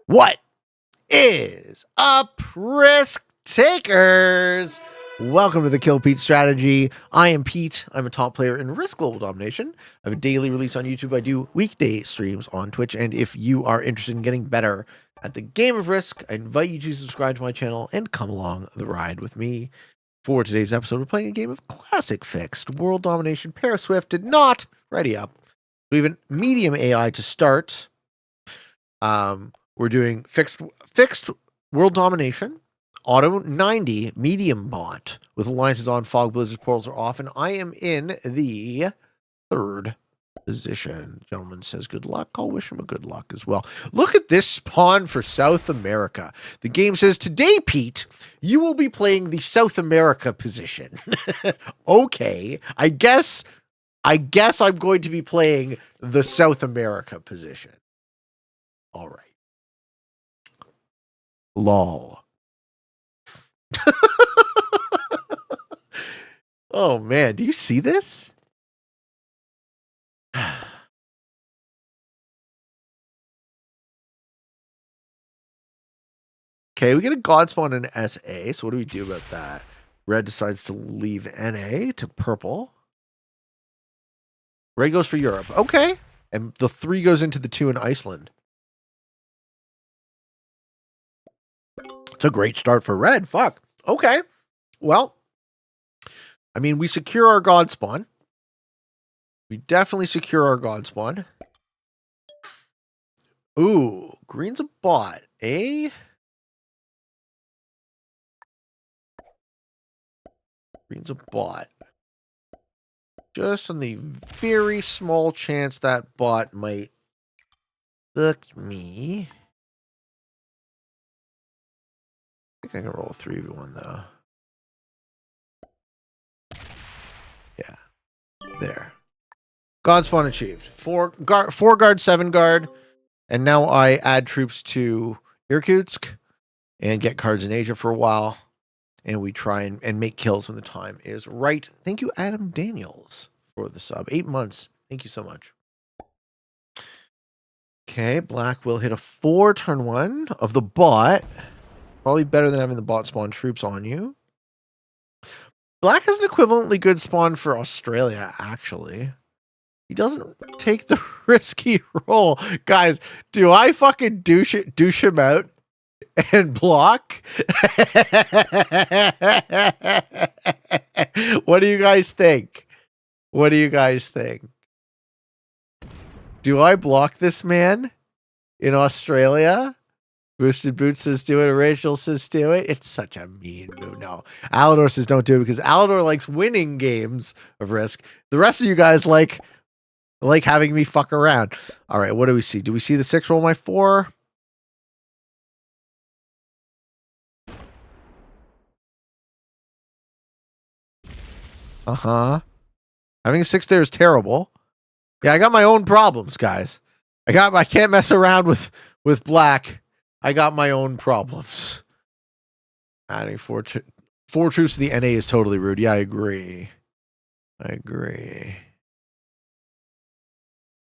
What is up, risk takers? Welcome to the Kill Pete strategy. I am Pete. I'm a top player in Risk Global Domination. I have a daily release on YouTube. I do weekday streams on Twitch. And if you are interested in getting better at the game of Risk, I invite you to subscribe to my channel and come along the ride with me. For today's episode, we're playing a game of classic fixed world domination. Paris Swift did not ready up. We have a medium AI to start. We're doing fixed world domination, auto 90, medium bot with alliances on, fog, blizzards, portals are off, and I am in the third position. Gentleman says good luck. I'll wish him a good luck as well. Look at this spawn for South America. The game says, today, Pete, you will be playing the South America position. Okay, I guess I'm going to be playing the South America position. All right. Lol. Oh man, do you see this? Okay, we get a god spawn in SA, so what do we do about that? Red decides to leave NA to purple. Red goes for Europe. Okay. And the 3 goes into the 2 in Iceland. It's a great start for red. Fuck. Okay. Well, I mean, we secure our god spawn. We definitely secure our god spawn. Ooh, green's a bot, eh? Green's a bot. Just on the very small chance that bot might look me. I think I can roll a 3v1 though. Yeah. There. God spawn achieved. 4 guard, 7 guard. And now I add troops to Irkutsk and get cards in Asia for a while. And we try and make kills when the time is right. Thank you, Adam Daniels, for the sub. 8 months. Thank you so much. Okay, black will hit a 4 turn 1 of the bot. Probably better than having the bot spawn troops on you. Black has an equivalently good spawn for Australia, actually. He doesn't take the risky roll. Guys, do I fucking douche him out and block? What do you guys think? What do you guys think? Do I block this man in Australia? Boosted Boots says do it. Rachel says do it. It's such a mean move. No. Alador says don't do it because Alador likes winning games of Risk. The rest of you guys like having me fuck around. All right, what do we see? Do we see the 6 roll my 4? Uh-huh. Having a 6 there is terrible. Yeah, I got my own problems, guys. I can't mess around with black. I got my own problems. Adding 4 troops to the NA is totally rude. Yeah, I agree.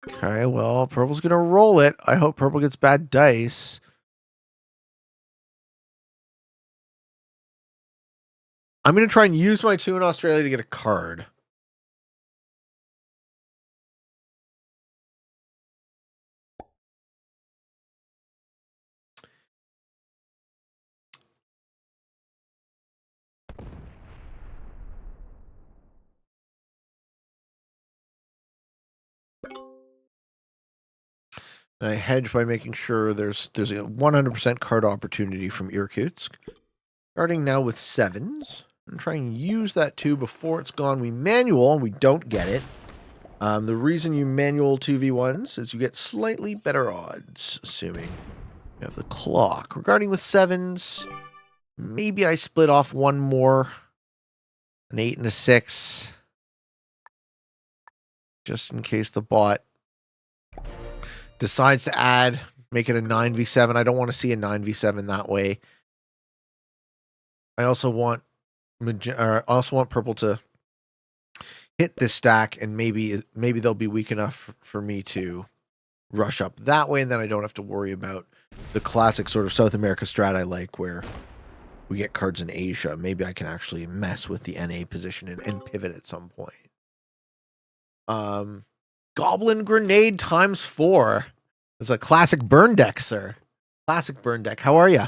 Okay, well, purple's gonna roll it. I hope purple gets bad dice. I'm gonna try and use my 2 in Australia to get a card. And I hedge by making sure there's a 100% card opportunity from Irkutsk. Starting now with 7s. I'm trying to use that 2 before it's gone. We manual and we don't get it. The reason you manual 2v1s is you get slightly better odds, assuming you have the clock. Regarding with 7s, maybe I split off 1 more. An 8 and a 6. Just in case the bot decides to add, make it a 9v7. I don't want to see a 9v7 that way. I also want purple to hit this stack, and maybe they'll be weak enough for me to rush up that way, and then I don't have to worry about the classic sort of South America strat I like, where we get cards in Asia. Maybe I can actually mess with the NA position and pivot at some point. Goblin Grenade ×4. It's a classic burn deck, sir. Classic burn deck. How are ya?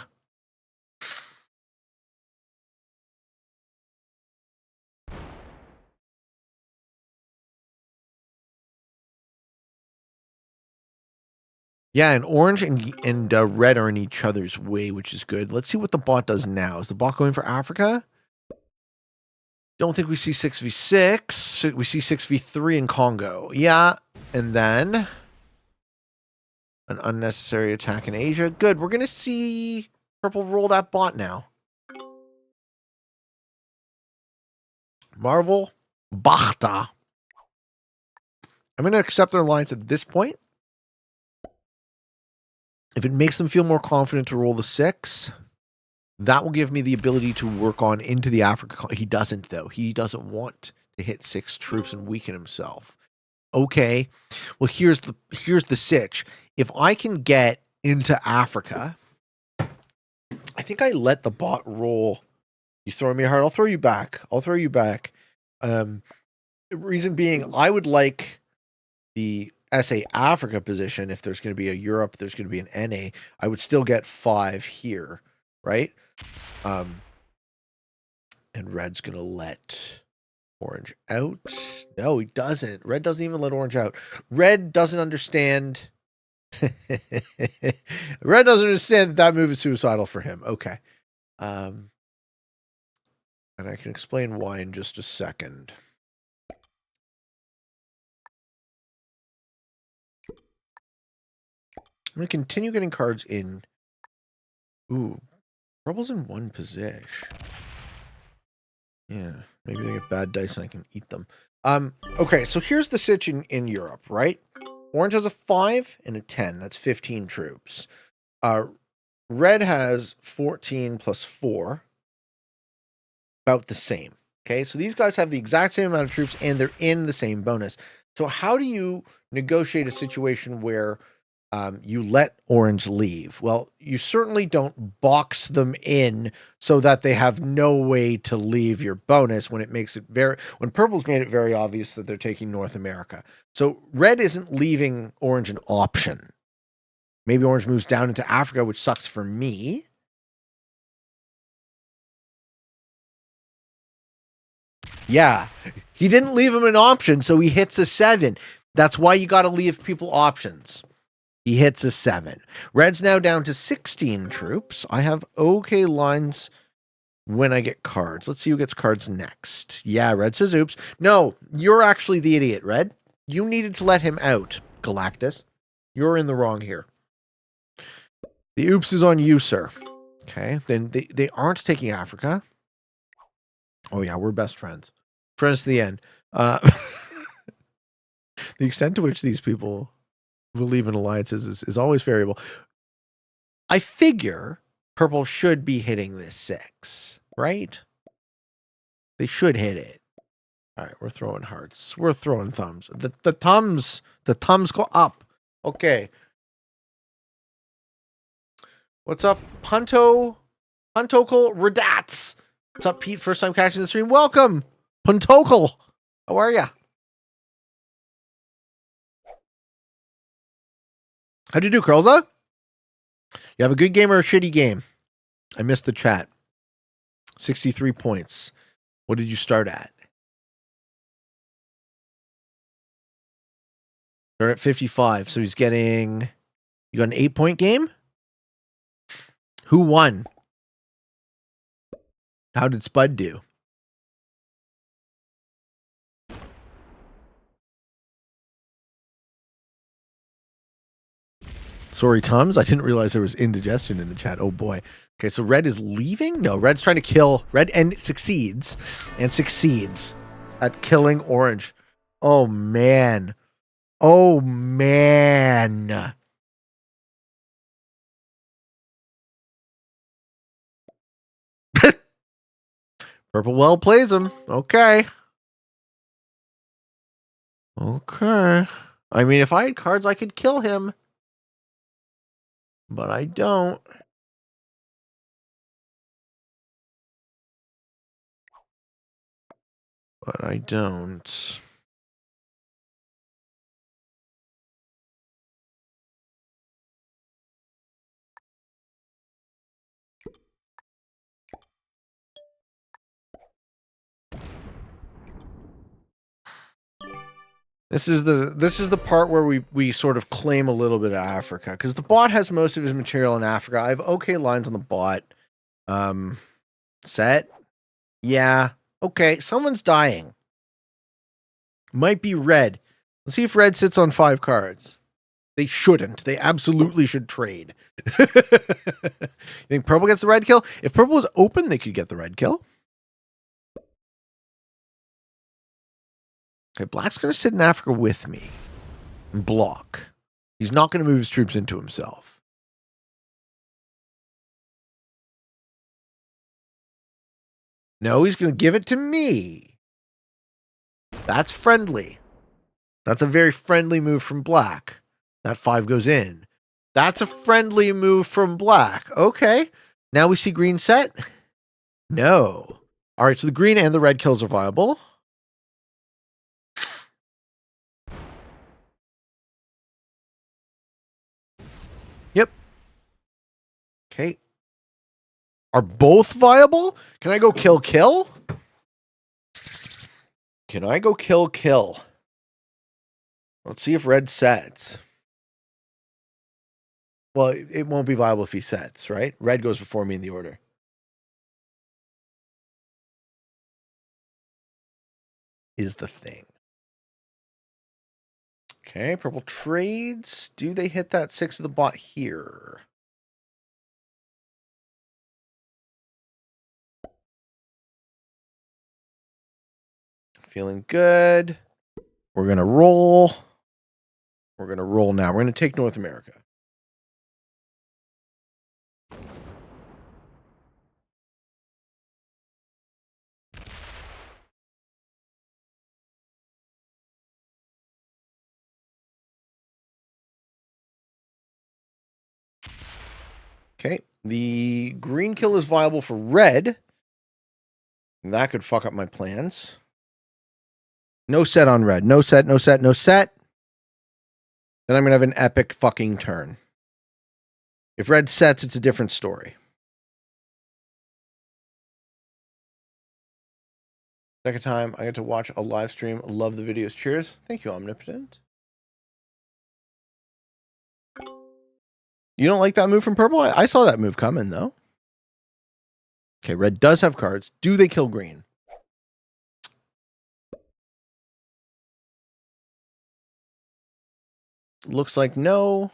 Yeah, and orange and red are in each other's way, which is good. Let's see what the bot does now. Is the bot going for Africa? Don't think we see 6v6. We see 6v3 in Congo. Yeah, and then an unnecessary attack in Asia. Good. We're going to see purple roll that bot now. Marvel Bachta. I'm going to accept their alliance at this point. If it makes them feel more confident to roll the 6, that will give me the ability to work on into the Africa. He doesn't, though. He doesn't want to hit 6 troops and weaken himself. Okay. Well, here's the sitch. If I can get into Africa, I think I let the bot roll. You throw me a heart, I'll throw you back. The reason being, I would like the SA Africa position. If there's going to be a Europe, there's going to be an NA, I would still get 5 here, right? And red's going to let orange out. No, he doesn't. Red doesn't even let orange out. Red doesn't understand. Red doesn't understand that move is suicidal for him. Okay. And I can explain why in just a second. I'm going to continue getting cards in. Ooh, purple's in 1 position. Yeah, maybe they get bad dice and I can eat them. Okay, so here's the sitch in Europe, right? Orange has a 5 and a 10. That's 15 troops. Red has 14 plus 4. About the same. Okay, so these guys have the exact same amount of troops and they're in the same bonus. So how do you negotiate a situation where you let orange leave? Well, you certainly don't box them in so that they have no way to leave your bonus when purple's made it very obvious that they're taking North America. So red isn't leaving orange an option. Maybe orange moves down into Africa, which sucks for me. Yeah, he didn't leave him an option, so he hits a 7. That's why you got to leave people options. He hits a 7. Red's now down to 16 troops. I have okay lines when I get cards. Let's see who gets cards next. Yeah, red says oops. No, you're actually the idiot, red. You needed to let him out, Galactus. You're in the wrong here. The oops is on you, sir. Okay, then they aren't taking Africa. Oh yeah, we're best friends. Friends to the end. The extent to which these people believe in alliances is always variable. I figure purple should be hitting this 6, right? They should hit it. All right, we're throwing hearts. We're throwing thumbs. The thumbs go up. Okay. What's up, Puntocle Redats? What's up, Pete? First time catching the stream. Welcome, Puntocle. How are ya? How'd you do, Curlza? You have a good game or a shitty game? I missed the chat. 63 points. What did you start at? Start at 55. So he's getting... You got an 8-point game? Who won? How did Spud do? Sorry, Tums. I didn't realize there was indigestion in the chat. Oh, boy. Okay, so red is leaving? No, red's trying to kill red and succeeds. And succeeds at killing orange. Oh, man. Oh, man. Purple well plays him. Okay. Okay. I mean, if I had cards, I could kill him. But I don't. But I don't. This is the part where we sort of claim a little bit of Africa, because the bot has most of his material in Africa. I have okay lines on the bot. Set. Yeah. Okay. Someone's dying. Might be red. Let's see if red sits on 5 cards. They shouldn't. They absolutely should trade. You think purple gets the red kill? If purple was open, they could get the red kill. Okay, black's going to sit in Africa with me and block. He's not going to move his troops into himself. No, he's going to give it to me. That's friendly. That's a very friendly move from black. That 5 goes in. That's a friendly move from black. Okay. Now we see green set. No. All right, so the green and the red kills are viable. Yep. Okay. Are both viable? Can I go kill? Can I go kill? Let's see if red sets. Well, it won't be viable if he sets, right? Red goes before me in the order. Is the thing. Okay, purple trades. Do they hit that 6 of the bot here? Feeling good. We're going to roll. We're going to roll now. We're going to take North America. Okay, the green kill is viable for red. That could fuck up my plans. No set on red. No set. Then I'm going to have an epic fucking turn. If red sets, it's a different story. Second time I get to watch a live stream. Love the videos. Cheers. Thank you, Omnipotent. You don't like that move from purple? I saw that move coming, though. Okay, red does have cards. Do they kill green? Looks like no.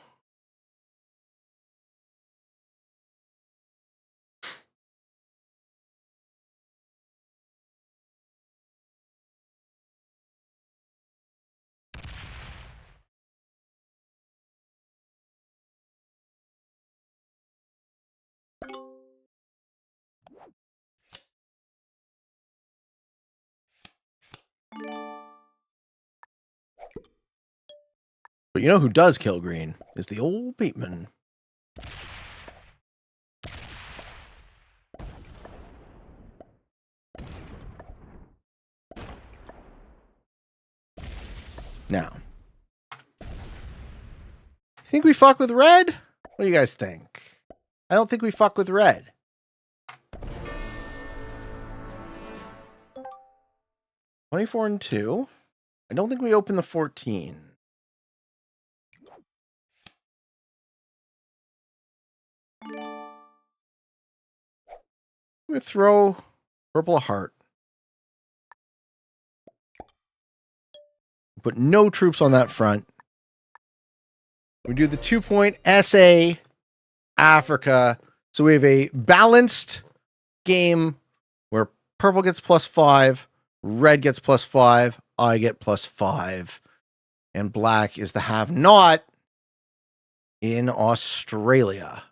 But you know who does kill green? Is the old Bateman. Now, think we fuck with red? What do you guys think? I don't think we fuck with red. $24 and 2. I don't think we open the 14. We throw purple a heart. Put no troops on that front. We do the 2-point SA Africa. So we have a balanced game where purple gets +5, red gets +5, I get +5, and black is the have-not in Australia.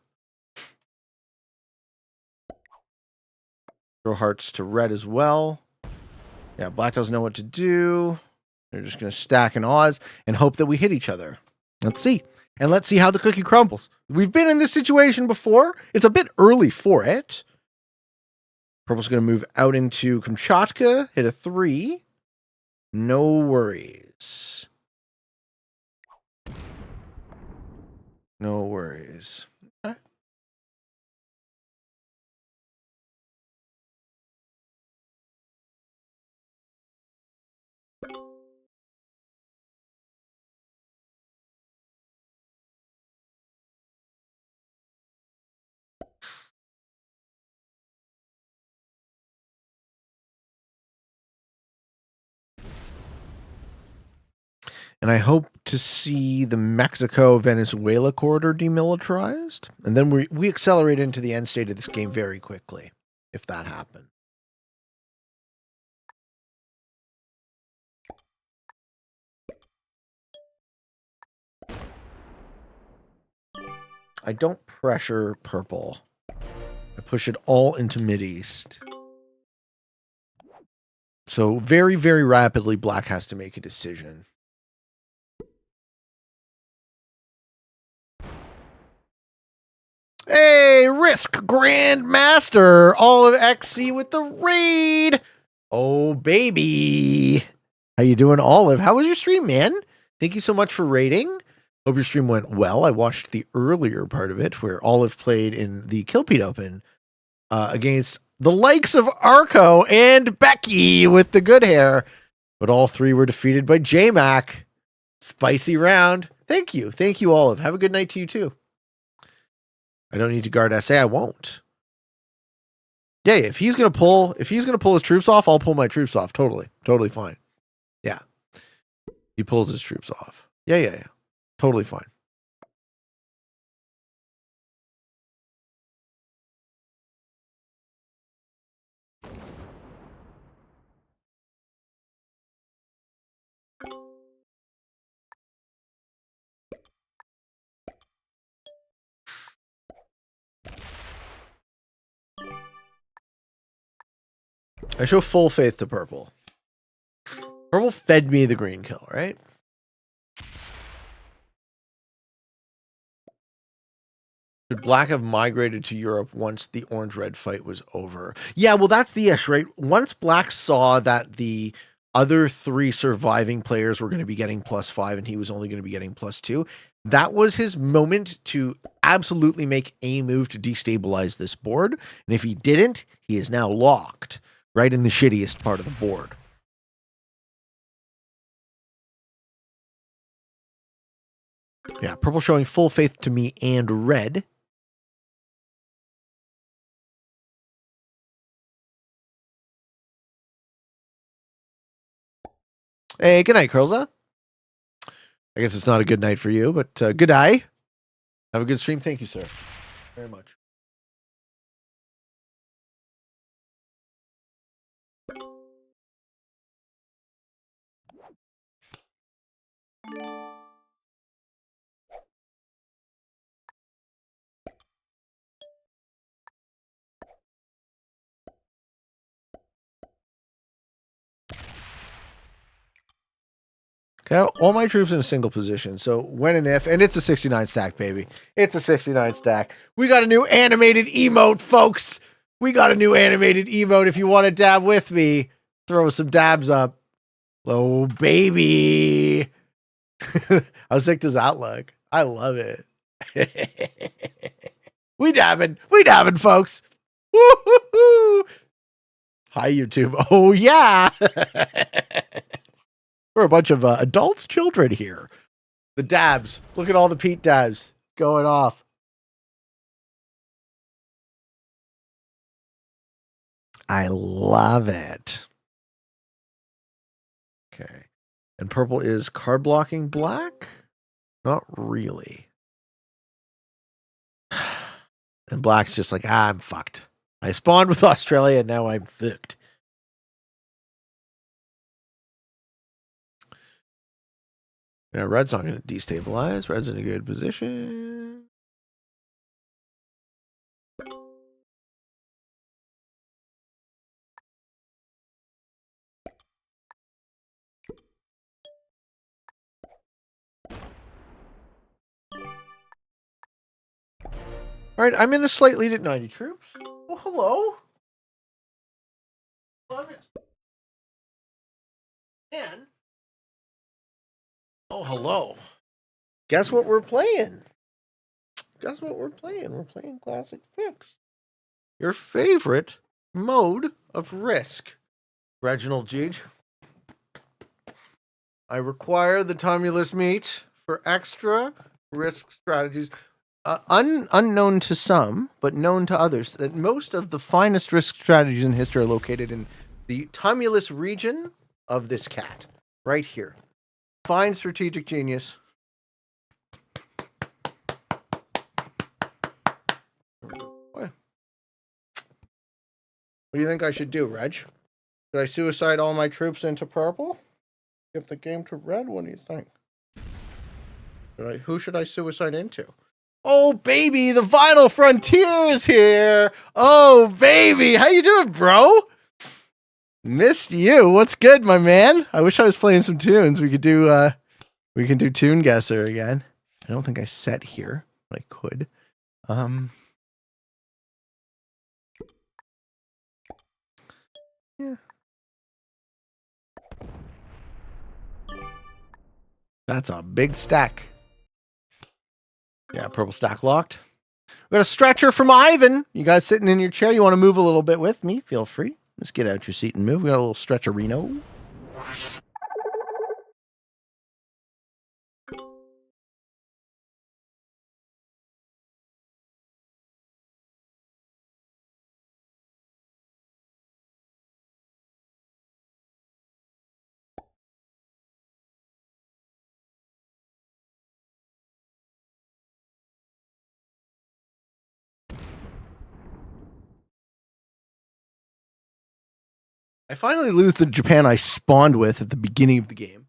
Throw hearts to red as well. Yeah, black doesn't know what to do. They're just going to stack an Oz and hope that we hit each other. Let's see. And let's see how the cookie crumbles. We've been in this situation before. It's a bit early for it. Purple's going to move out into Kamchatka, hit a 3. No worries. No worries. Okay. And I hope to see the Mexico-Venezuela corridor demilitarized. And then we accelerate into the end state of this game very quickly, if that happens. I don't pressure purple. I push it all into Mideast. So very, very rapidly, black has to make a decision. Hey, Risk Grandmaster, all of XC with the raid. Oh, baby. How you doing, Olive? How was your stream, man? Thank you so much for raiding. Hope your stream went well. I watched the earlier part of it where Olive played in the Kilpete Open against the likes of Arco and Becky with the good hair. But all three were defeated by J-Mac. Spicy round. Thank you. Thank you, Olive. Have a good night to you, too. I don't need to guard SA. I won't. Yeah, if he's gonna pull his troops off, I'll pull my troops off. Totally fine. Yeah, he pulls his troops off. Yeah. Totally fine. I show full faith to purple. Purple fed me the green kill, right? Should black have migrated to Europe once the orange-red fight was over? Yeah, well, that's the issue, right? Once black saw that the other 3 surviving players were going to be getting +5 and he was only going to be getting +2, that was his moment to absolutely make a move to destabilize this board. And if he didn't, he is now locked right in the shittiest part of the board. Yeah, purple showing full faith to me and red. Hey, good night, Curlza. I guess it's not a good night for you, but good night. Have a good stream. Thank you, sir. Very much. Okay, all my troops in a single position. So when and if, and it's a 69 stack, baby. It's a 69 stack. We got a new animated emote, folks. We got a new animated emote. If you want to dab with me, throw some dabs up. Oh, baby. How sick does that look? I love it. We dabbing, folks. Woo-hoo-hoo. Hi, YouTube. Oh, yeah. We're a bunch of adult children here. The dabs. Look at all the Pete dabs going off. I love it. Okay. And purple is card blocking black? Not really. And black's just like, I'm fucked. I spawned with Australia and now I'm fucked. Yeah, red's not going to destabilize. Red's in a good position. All right, I'm in a slight lead at 90 troops. Well, hello. Love it. And, oh, hello. Guess what we're playing? Guess what we're playing? We're playing Classic Fix. Your favorite mode of Risk. Reginald Gage. I require the Tumulus meat for extra Risk strategies. Unknown to some, but known to others, that most of the finest Risk strategies in history are located in the Tumulus region of this cat. Right here. Fine strategic genius. What do you think I should do, Reg? Should I suicide all my troops into purple? Give the game to red? What do you think? Who should I suicide into? Oh, baby, the Vinyl Frontier is here. Oh, baby, how you doing, bro? Missed you. What's good, my man? I wish I was playing some tunes. We can do Tune Guesser again. I don't think I set here. I could. Yeah. That's a big stack. Yeah, purple stack locked. We got a stretcher from Ivan. You guys sitting in your chair, you want to move a little bit with me? Feel free. Just get out your seat and move. We got a little stretcherino. I finally lose the Japan I spawned with at the beginning of the game.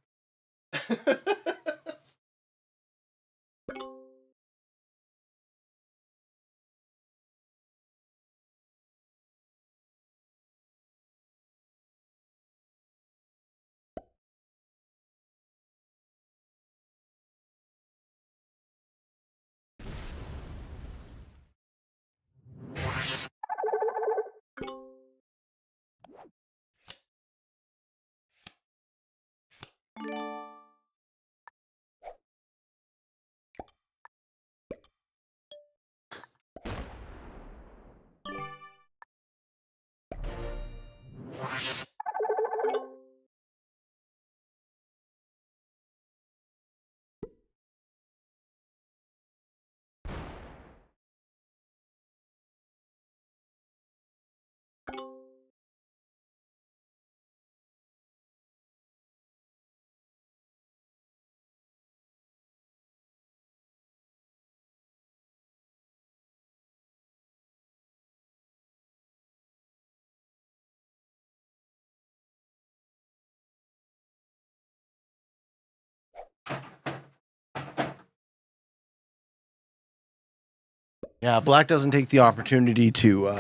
Yeah, black doesn't take the opportunity to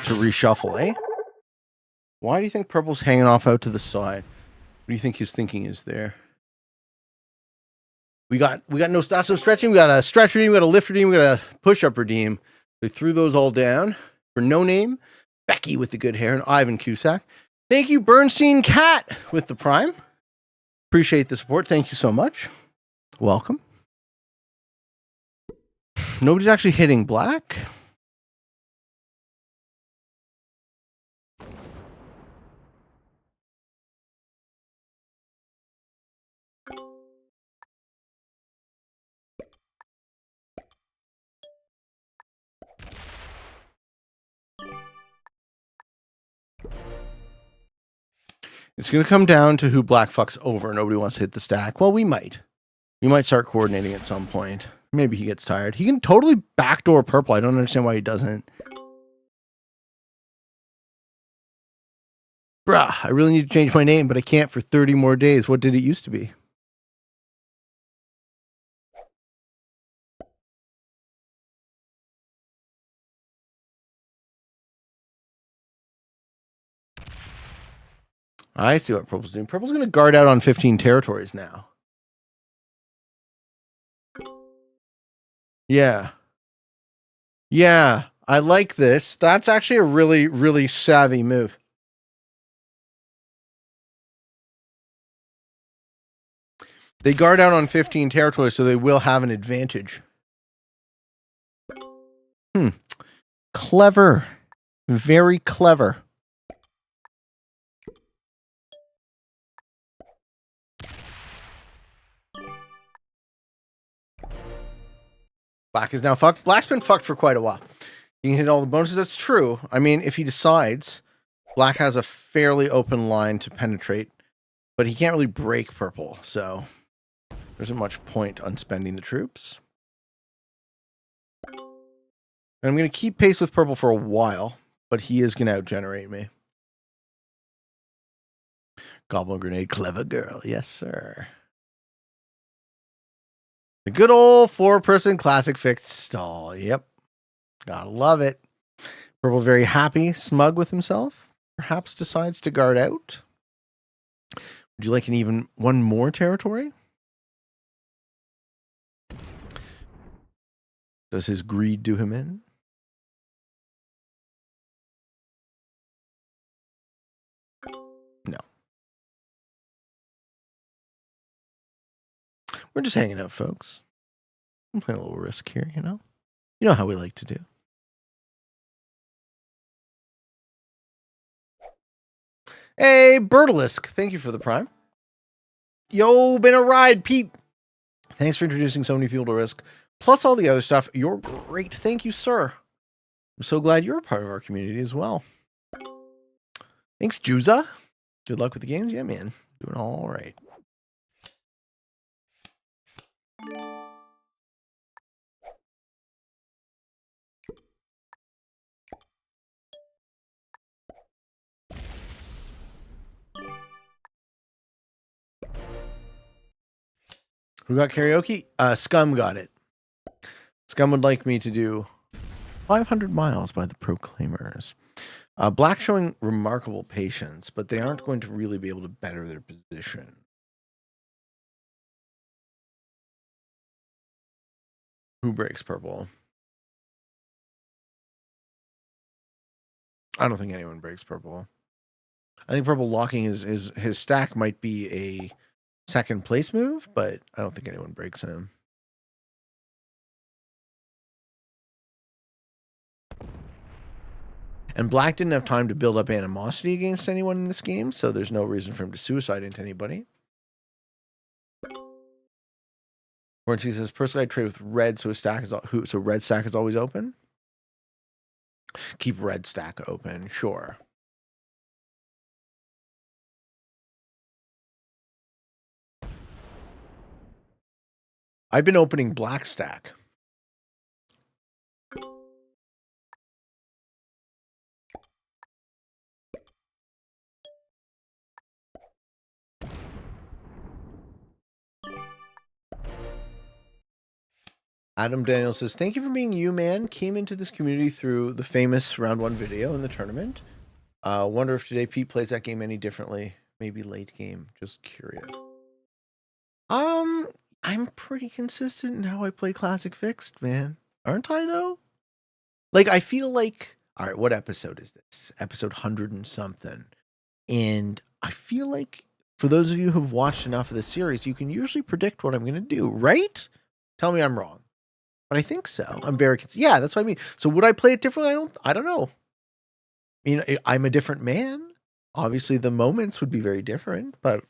reshuffle, eh? Why do you think purple's hanging off out to the side? What do you think his thinking is there? We got no Stasso stretching, we got a stretch redeem, we got a lift redeem, we got a push-up redeem. They threw those all down for no name. Becky with the good hair and Ivan Cusack. Thank you, Bernstein Cat, with the prime. Appreciate the support. Thank you so much. Welcome. Nobody's actually hitting black. It's going to come down to who black fucks over. Nobody wants to hit the stack. Well, we might. We might start coordinating at some point. Maybe he gets tired. He can totally backdoor purple. I don't understand why he doesn't. Bruh, I really need to change my name, but I can't for 30 more days. What did it used to be? I see what purple's doing. Purple's going to guard out on 15 territories now. Yeah. Yeah, I like this. That's actually a really, really savvy move. They guard out on 15 territories, so they will have an advantage. Clever. Very clever. Black is now fucked. Black's been fucked for quite a while. You can hit all the bonuses. That's true. I mean, if he decides, Black has a fairly open line to penetrate, but he can't really break purple, so there isn't much point on spending the troops. And I'm going to keep pace with purple for a while, but he is going to outgenerate me. Goblin Grenade, clever girl. Yes, sir. The good old 4-person classic fixed stall. Yep. Gotta love it. Purple very happy, smug with himself. Perhaps decides to guard out. Would you like one more territory? Does his greed do him in? No. We're just hanging out, folks. I'm playing a little risk here, you know? You know how we like to do. Hey, Bertalisk, thank you for the prime. Yo, been a ride, Pete. Thanks for introducing so many people to Risk, plus all the other stuff. You're great. Thank you, sir. I'm so glad you're a part of our community as well. Thanks, Juza. Good luck with the games. Yeah, man. Doing all right. Who got karaoke? Scum got it. Scum would like me to do 500 miles by the Proclaimers. Black showing remarkable patience, but they aren't going to really be able to better their position. Who breaks purple? I don't think anyone breaks purple. I think purple locking his stack might be a second place move, but I don't think anyone breaks him. And Black didn't have time to build up animosity against anyone in this game, so there's no reason for him to suicide into anybody. Warranty says, personally, I trade with red, so red stack is always open. Keep red stack open, sure. I've been opening black stack. Adam Daniel says, thank you for being you, man. Came into this community through the famous round 1 video in the tournament. Wonder if today Pete plays that game any differently. Maybe late game. Just curious. I'm pretty consistent in how I play Classic Fixed, man. Aren't I, though? Like, I feel like... All right, what episode is this? Episode 100 and something. And I feel like, for those of you who've watched enough of the series, you can usually predict what I'm going to do, right? Tell me I'm wrong. But I think so. I'm very consistent. Yeah, that's what I mean. So would I play it differently? I don't know. I mean, I'm a different man. Obviously, the moments would be very different, but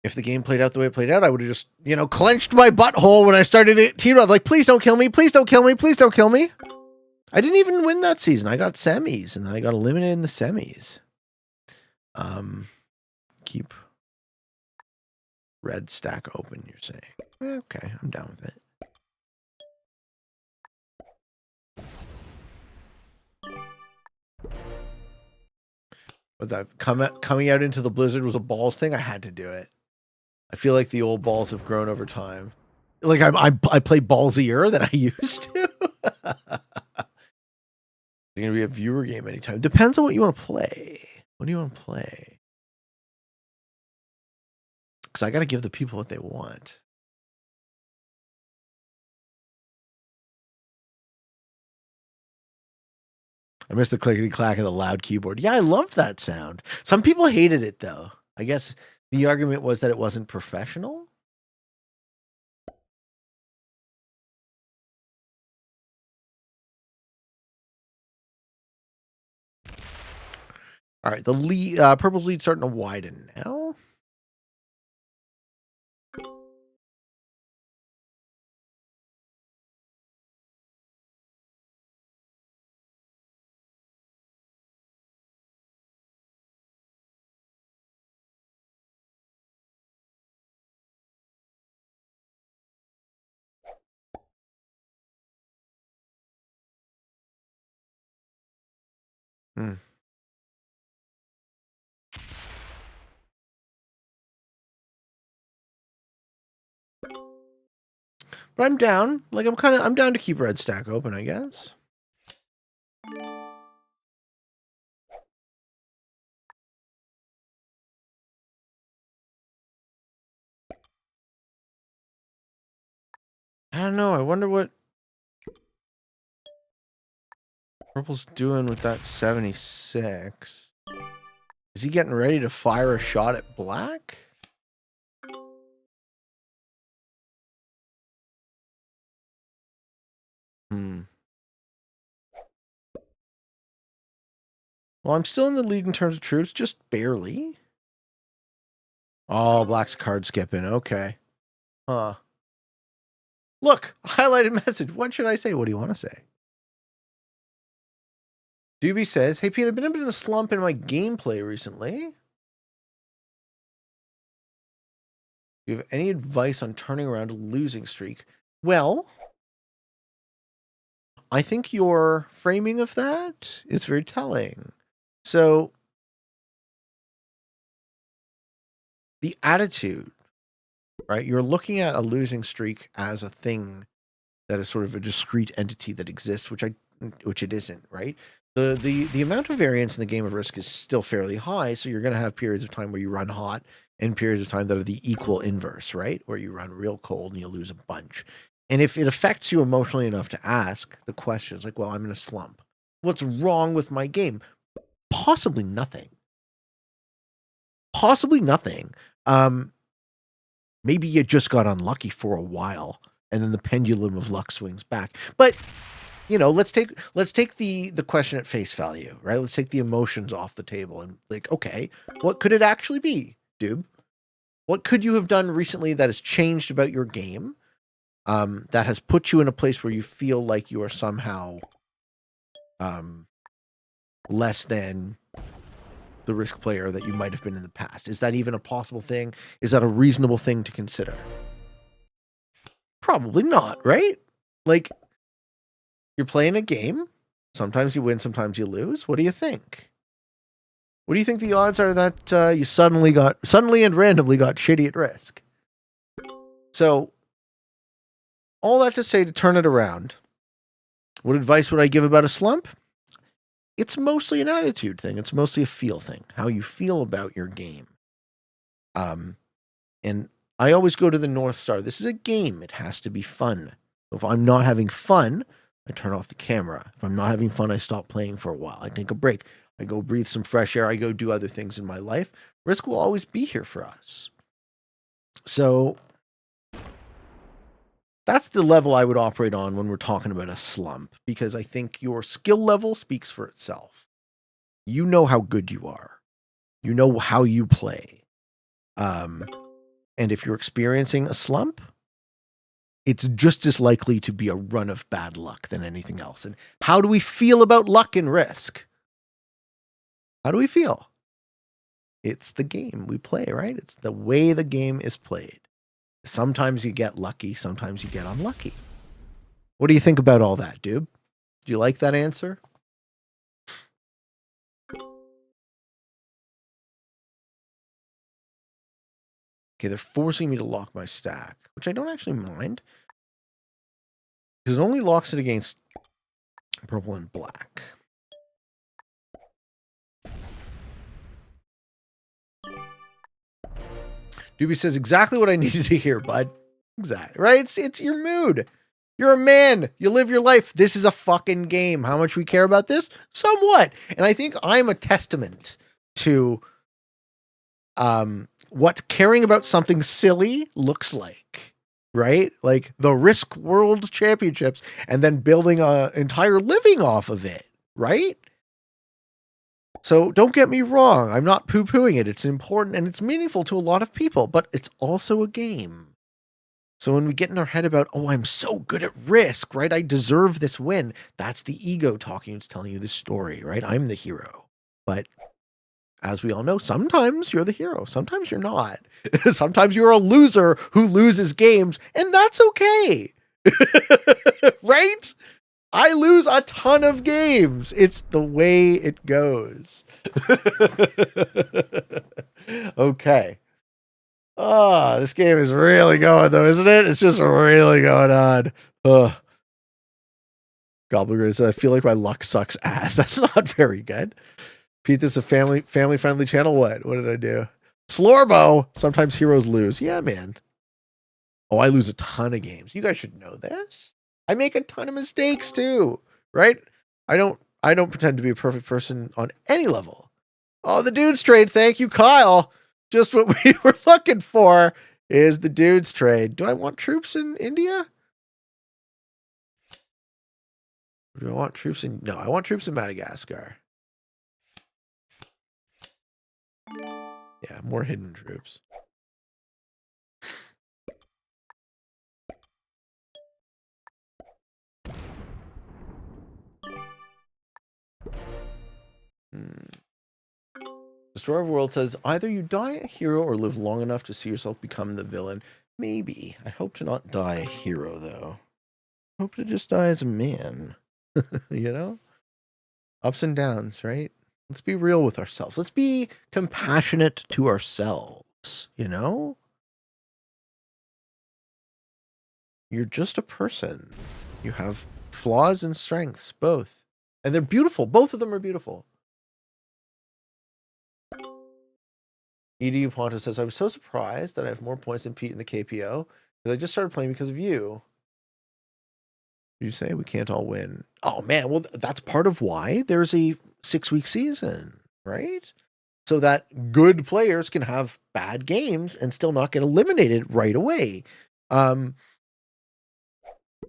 if the game played out the way it played out, I would have just, clenched my butthole when I started it. T-Rod, like, please don't kill me. Please don't kill me. Please don't kill me. I didn't even win that season. I got semis, and then I got eliminated in the semis. Keep red stack open, you're saying. Okay, I'm down with it. But that coming out into the blizzard was a balls thing. I had to do it. I feel like the old balls have grown over time. Like I play ballsier than I used to. It's gonna be a viewer game anytime. Depends on what you want to play. What do you want to play? Because I got to give the people what they want. I missed the clickety clack of the loud keyboard. Yeah, I loved that sound. Some people hated it though. I guess the argument was that it wasn't professional. All right, the lead, purple's lead starting to widen now. Hmm. But I'm down. Like I'm down to keep red stack open, I guess. I don't know. I wonder what purple's doing with that 76. Is he getting ready to fire a shot at black? Well, I'm still in the lead in terms of troops, just barely. Oh, black's card skipping. Okay. Huh. Look, highlighted message. What should I say? What do you want to say? Doobie says, hey, Pete, I've been a bit of a slump in my gameplay recently. Do you have any advice on turning around a losing streak? Well, I think your framing of that is very telling. So, the attitude, right? You're looking at a losing streak as a thing that is sort of a discrete entity that exists, which it isn't, right? The amount of variance in the game of Risk is still fairly high, so you're going to have periods of time where you run hot and periods of time that are the equal inverse, right? Where you run real cold and you lose a bunch. And if it affects you emotionally enough to ask the questions like, well, I'm in a slump. What's wrong with my game? Possibly nothing. Possibly nothing. Maybe you just got unlucky for a while and then the pendulum of luck swings back. But you know, let's take the question at face value, right? Let's take the emotions off the table and like, okay, what could it actually be, dude? What could you have done recently that has changed about your game, that has put you in a place where you feel like you are somehow less than the Risk player that you might have been in the past? Is that even a possible thing? Is that a reasonable thing to consider? Probably not, right? Like, you're playing a game. Sometimes you win, sometimes you lose. What do you think? What do you think the odds are that you suddenly and randomly got shitty at Risk? So, all that to say, to turn it around, what advice would I give about a slump? It's mostly an attitude thing. It's mostly a feel thing. How you feel about your game. And I always go to the North Star. This is a game. It has to be fun. If I'm not having fun, I turn off the camera. If I'm not having fun, I stop playing for a while. I take a break. I go breathe some fresh air. I go do other things in my life. Risk will always be here for us. So that's the level I would operate on when we're talking about a slump, because I think your skill level speaks for itself. You know how good you are. You know how you play. And if you're experiencing a slump, it's just as likely to be a run of bad luck than anything else. And how do we feel about luck and Risk? How do we feel? It's the game we play, right? It's the way the game is played. Sometimes you get lucky, sometimes you get unlucky. What do you think about all that, dude? Do you like that answer? Okay, they're forcing me to lock my stack, which I don't actually mind, because it only locks it against purple and black. Doobie says exactly what I needed to hear, bud. Exactly, right? It's your mood. You're a man. You live your life. This is a fucking game. How much we care about this? Somewhat. And I think I'm a testament to what caring about something silly looks like, right? Like the Risk World Championships and then building an entire living off of it, right? So don't get me wrong. I'm not poo-pooing it. It's important and it's meaningful to a lot of people, but it's also a game. So when we get in our head about, oh, I'm so good at Risk, right? I deserve this win. That's the ego talking. It's telling you this story, right? I'm the hero. But as we all know, sometimes you're the hero. Sometimes you're not. Sometimes you're a loser who loses games, and that's okay. Right? I lose a ton of games. It's the way it goes. Okay. Oh, this game is really going though, isn't it? It's just really going on. Ugh. Gobbler says, I feel like my luck sucks ass. That's not very good. Pete, this is a family friendly channel. What did I do? Slorbo. Sometimes heroes lose. Yeah, man. Oh, I lose a ton of games. You guys should know this. I make a ton of mistakes too, right? I don't pretend to be a perfect person on any level. Oh, the dude's trade. Thank you, Kyle. Just what we were looking for is the dude's trade. Do I want troops in India? Do I want troops in... No, I want troops in Madagascar. Yeah, more hidden troops. Destroyer of World says, either you die a hero or live long enough to see yourself become the villain. Maybe. I hope to not die a hero, though. I hope to just die as a man. You know? Ups and downs, right? Let's be real with ourselves. Let's be compassionate to ourselves, you know? You're just a person. You have flaws and strengths, both. And they're beautiful. Both of them are beautiful. EDU Ponto says, I was so surprised that I have more points than Pete in the KPO, but I just started playing because of you. You say we can't all win. Oh, man. Well, that's part of why there's a 6-week season, right? So that good players can have bad games and still not get eliminated right away.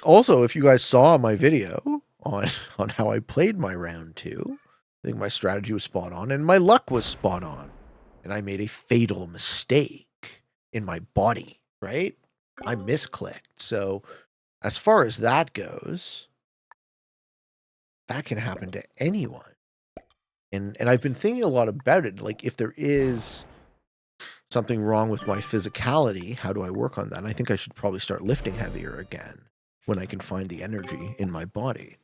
Also, if you guys saw my video on how I played my round 2, I think my strategy was spot on and my luck was spot on. And I made a fatal mistake in my body, right? I misclicked. So as far as that goes, that can happen to anyone. And I've been thinking a lot about it. Like, if there is something wrong with my physicality, how do I work on that? And I think I should probably start lifting heavier again when I can find the energy in my body.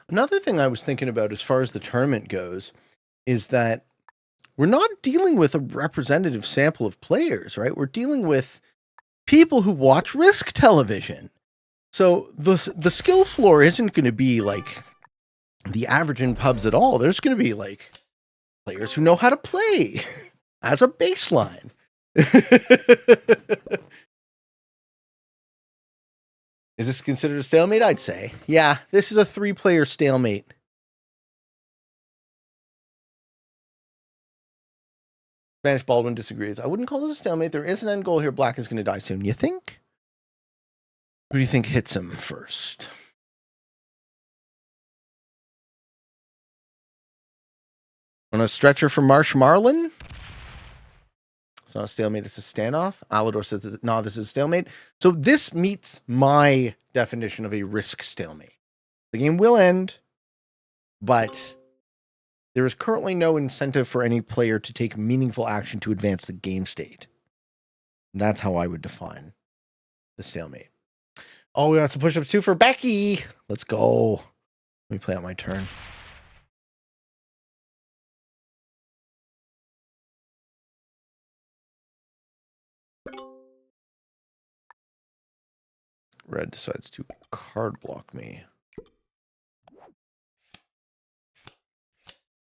Another thing I was thinking about as far as the tournament goes is that we're not dealing with a representative sample of players, right? We're dealing with people who watch Risk television. So the skill floor isn't going to be like the average in pubs at all. There's going to be like players who know how to play as a baseline. Is this considered a stalemate? I'd say. Yeah, this is a 3-player stalemate. Spanish Baldwin disagrees. I wouldn't call this a stalemate. There is an end goal here. Black is going to die soon. You think? Who do you think hits him first? On a stretcher for Marsh Marlin? It's not a stalemate, it's a standoff. Alador says, no, this is a stalemate. So this meets my definition of a risk stalemate. The game will end, but there is currently no incentive for any player to take meaningful action to advance the game state. That's how I would define the stalemate. Oh, we got some push-ups too for Becky. Let's go. Let me play out my turn. Red decides to card block me.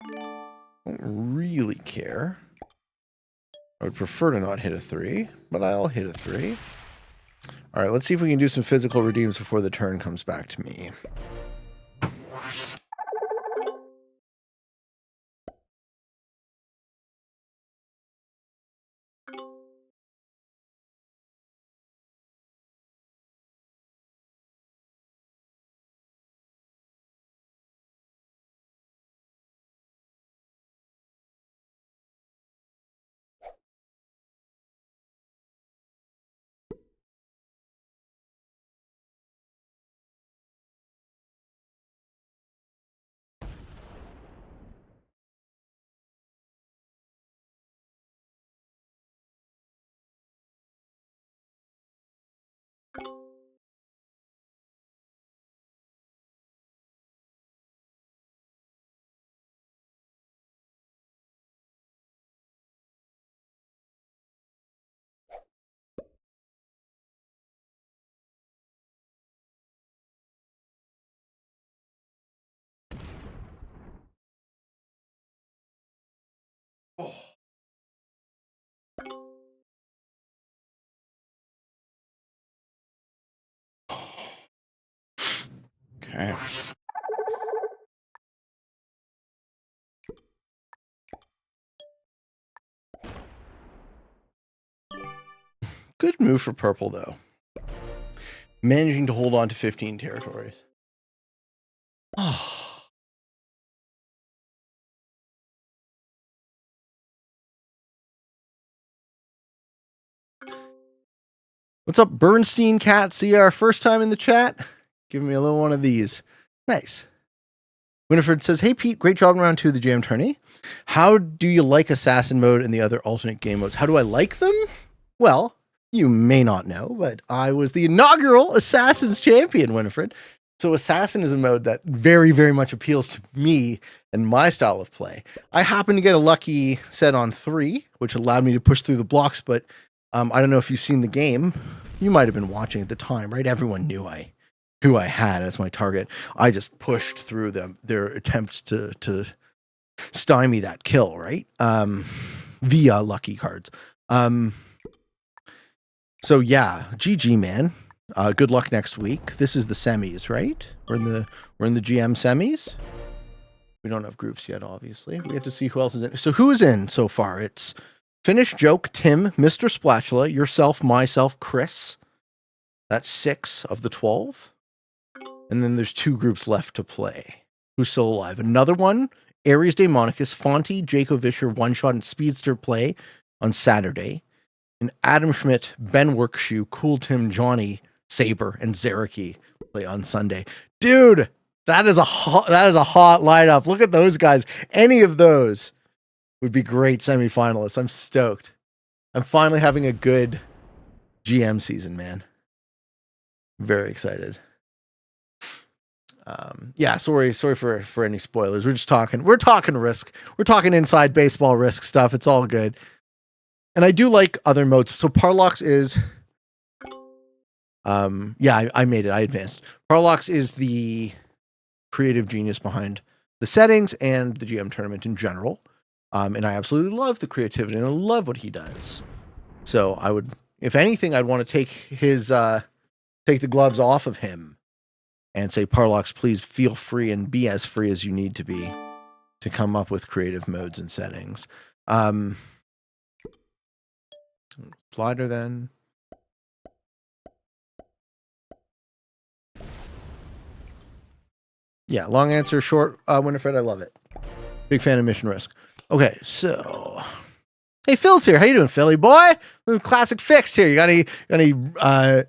Don't really care. I would prefer to not hit a 3, but I'll hit a 3. All right, let's see if we can do some physical redeems before the turn comes back to me. Okay. Good move for purple, though. Managing to hold on to 15 territories. Oh. What's up, Bernstein Cat? See our first time in the chat? Giving me a little one of these. Nice. Winifred says, hey, Pete, great job in round 2 of the GM tourney. How do you like Assassin mode and the other alternate game modes? How do I like them? Well, you may not know, but I was the inaugural Assassin's champion, Winifred. So Assassin is a mode that very, very much appeals to me and my style of play. I happened to get a lucky set on 3, which allowed me to push through the blocks, but I don't know if you've seen the game. You might have been watching at the time, right? Everyone knew who I had as my target. I just pushed through their attempts to stymie that kill, right? Via lucky cards. So yeah, GG, man. Good luck next week. This is the semis, right? We're in the GM semis. We don't have groups yet, obviously. We have to see who else is in. So who is in so far? It's Finish Joke, Tim, Mr. Splatula, yourself, myself, Chris. That's 6 of the 12. And then there's 2 groups left to play. Who's still alive? Another one, Aries Daemonicus, Fonty, Jacob Vischer, One Shot, and Speedster play on Saturday. And Adam Schmidt, Ben Workshoe, Cool Tim, Johnny, Saber, and Zareki play on Sunday. Dude, that is a hot lineup. Look at those guys. Any of those would be great semifinalists. I'm stoked. I'm finally having a good GM season, man. Very excited. Yeah, sorry for any spoilers. We're talking risk. We're talking inside baseball risk stuff. It's all good. And I do like other modes. So Parlox is yeah, I made it. I advanced. Parlox is the creative genius behind the settings and the GM tournament in general. And I absolutely love the creativity and I love what he does. So I would, if anything, I'd want to take the gloves off of him and say, Parlox, please feel free and be as free as you need to be to come up with creative modes and settings. Slider then. Yeah, long answer, short. Winifred, I love it. Big fan of Mission Risk. Okay, so hey, Phil's here. How you doing, Philly boy? Classic fixed here. You got any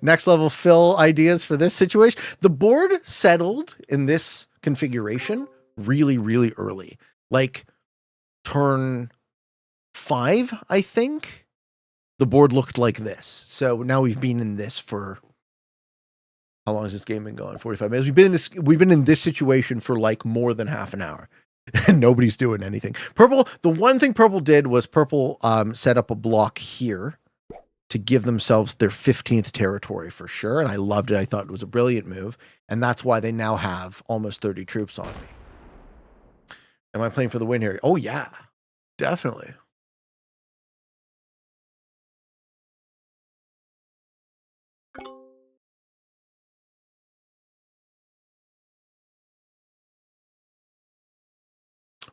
next level Phil ideas for this situation? The board settled in this configuration really, really early, like turn 5, I think. The board looked like this. So now we've been in this for how long has this game been going? 45 minutes. We've been in this situation for like more than half an hour. And nobody's doing anything. Purple, the one thing Purple did was Purple set up a block here to give themselves their 15th territory for sure. And I loved it. I thought it was a brilliant move. And that's why they now have almost 30 troops on me. Am I playing for the win here? Oh, yeah, definitely.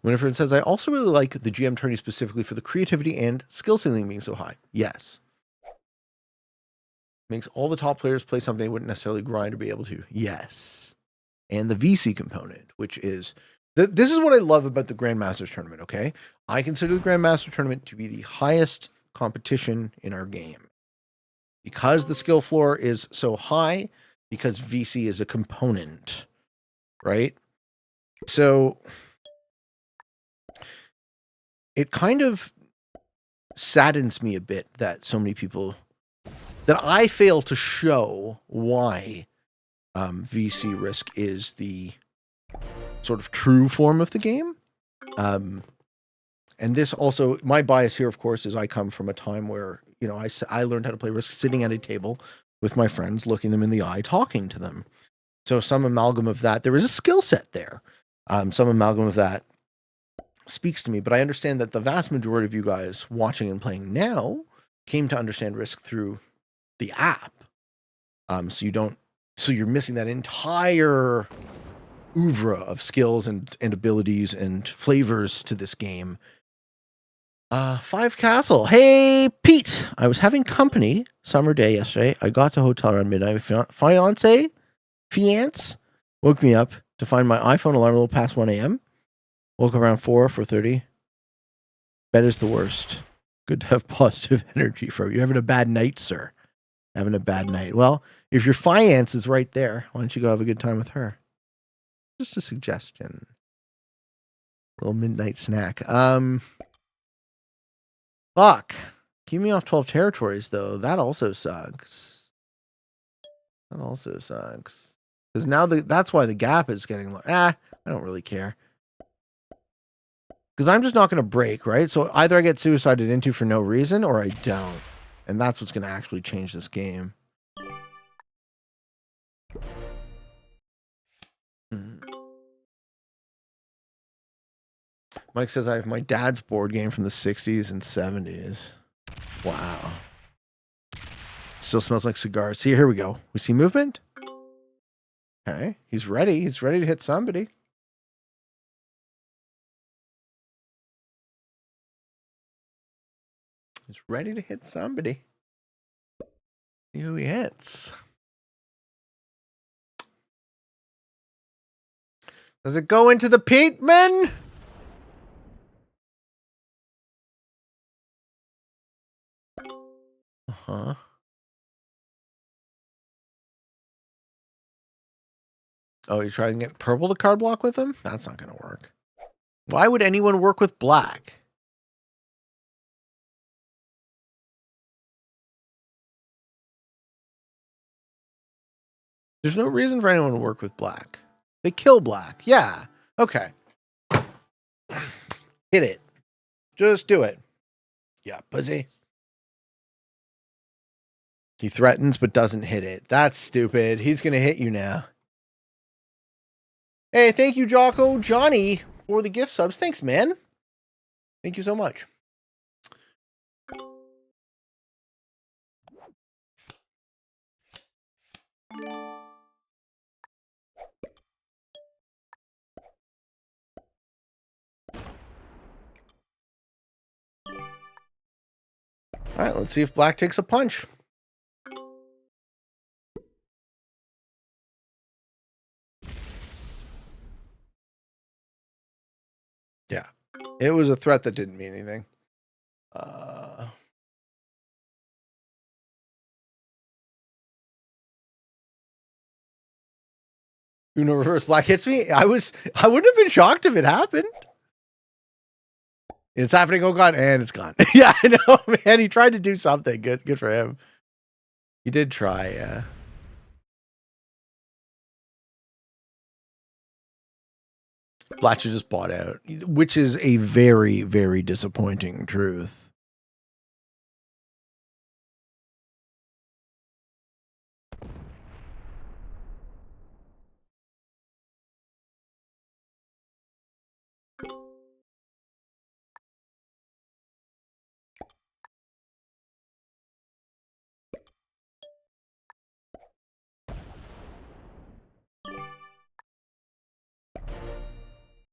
Winifred says, I also really like the GM tourney specifically for the creativity and skill ceiling being so high. Yes. Makes all the top players play something they wouldn't necessarily grind or be able to. Yes. And the VC component, which is, this is what I love about the Grandmasters tournament, okay? I consider the Grandmaster tournament to be the highest competition in our game. Because the skill floor is so high, because VC is a component, right? So it kind of saddens me a bit that so many people, that I fail to show why VC Risk is the sort of true form of the game. And this also, my bias here, of course, is I come from a time where, you know, I learned how to play Risk sitting at a table with my friends, looking them in the eye, talking to them. So some amalgam of that, there is a skill set there. Some amalgam of that speaks to me, but I understand that the vast majority of you guys watching and playing now came to understand Risk through the app. So you're missing that entire oeuvre of skills and abilities and flavors to this game. 5 Castle. Hey, Pete. I was having company summer day yesterday. I got to hotel around midnight. Fiance woke me up to find my iPhone alarm a little past 1 a.m. Woke up around 4:30. Bed is the worst. Good to have positive energy for you. Having a bad night, sir. Having a bad night. Well, if your finance is right there, why don't you go have a good time with her? Just a suggestion. A little midnight snack. Fuck. Keep me off 12 territories, though. That also sucks. Because now that's why the gap is getting low. I don't really care. Because I'm just not going to break, right? So either I get suicided into for no reason, or I don't. And that's what's going to actually change this game. Mike says I have my dad's board game from the 60s and 70s. Wow. Still smells like cigars. See, here we go. We see movement. Okay. He's ready. He's ready to hit somebody. He's ready to hit somebody. See who he hits. Does it go into the Peteman? Uh-huh. Oh, you're trying to get purple to card block with him? That's not going to work. Why would anyone work with black? There's no reason for anyone to work with black. They kill black. Yeah. Okay. Hit it. Just do it. Yeah, pussy. He threatens but doesn't hit it. That's stupid. He's going to hit you now. Hey, thank you, Jocko Johnny, for the gift subs. Thanks, man. Thank you so much. All right, let's see if black takes a punch. Yeah, it was a threat that didn't mean anything. Uno reverse black hits me. I wouldn't have been shocked if it happened. It's happening. Oh god, and it's gone. Yeah, I know, man. He tried to do something. Good for him. He did try, yeah. Black should just bought out, which is a very, very disappointing truth.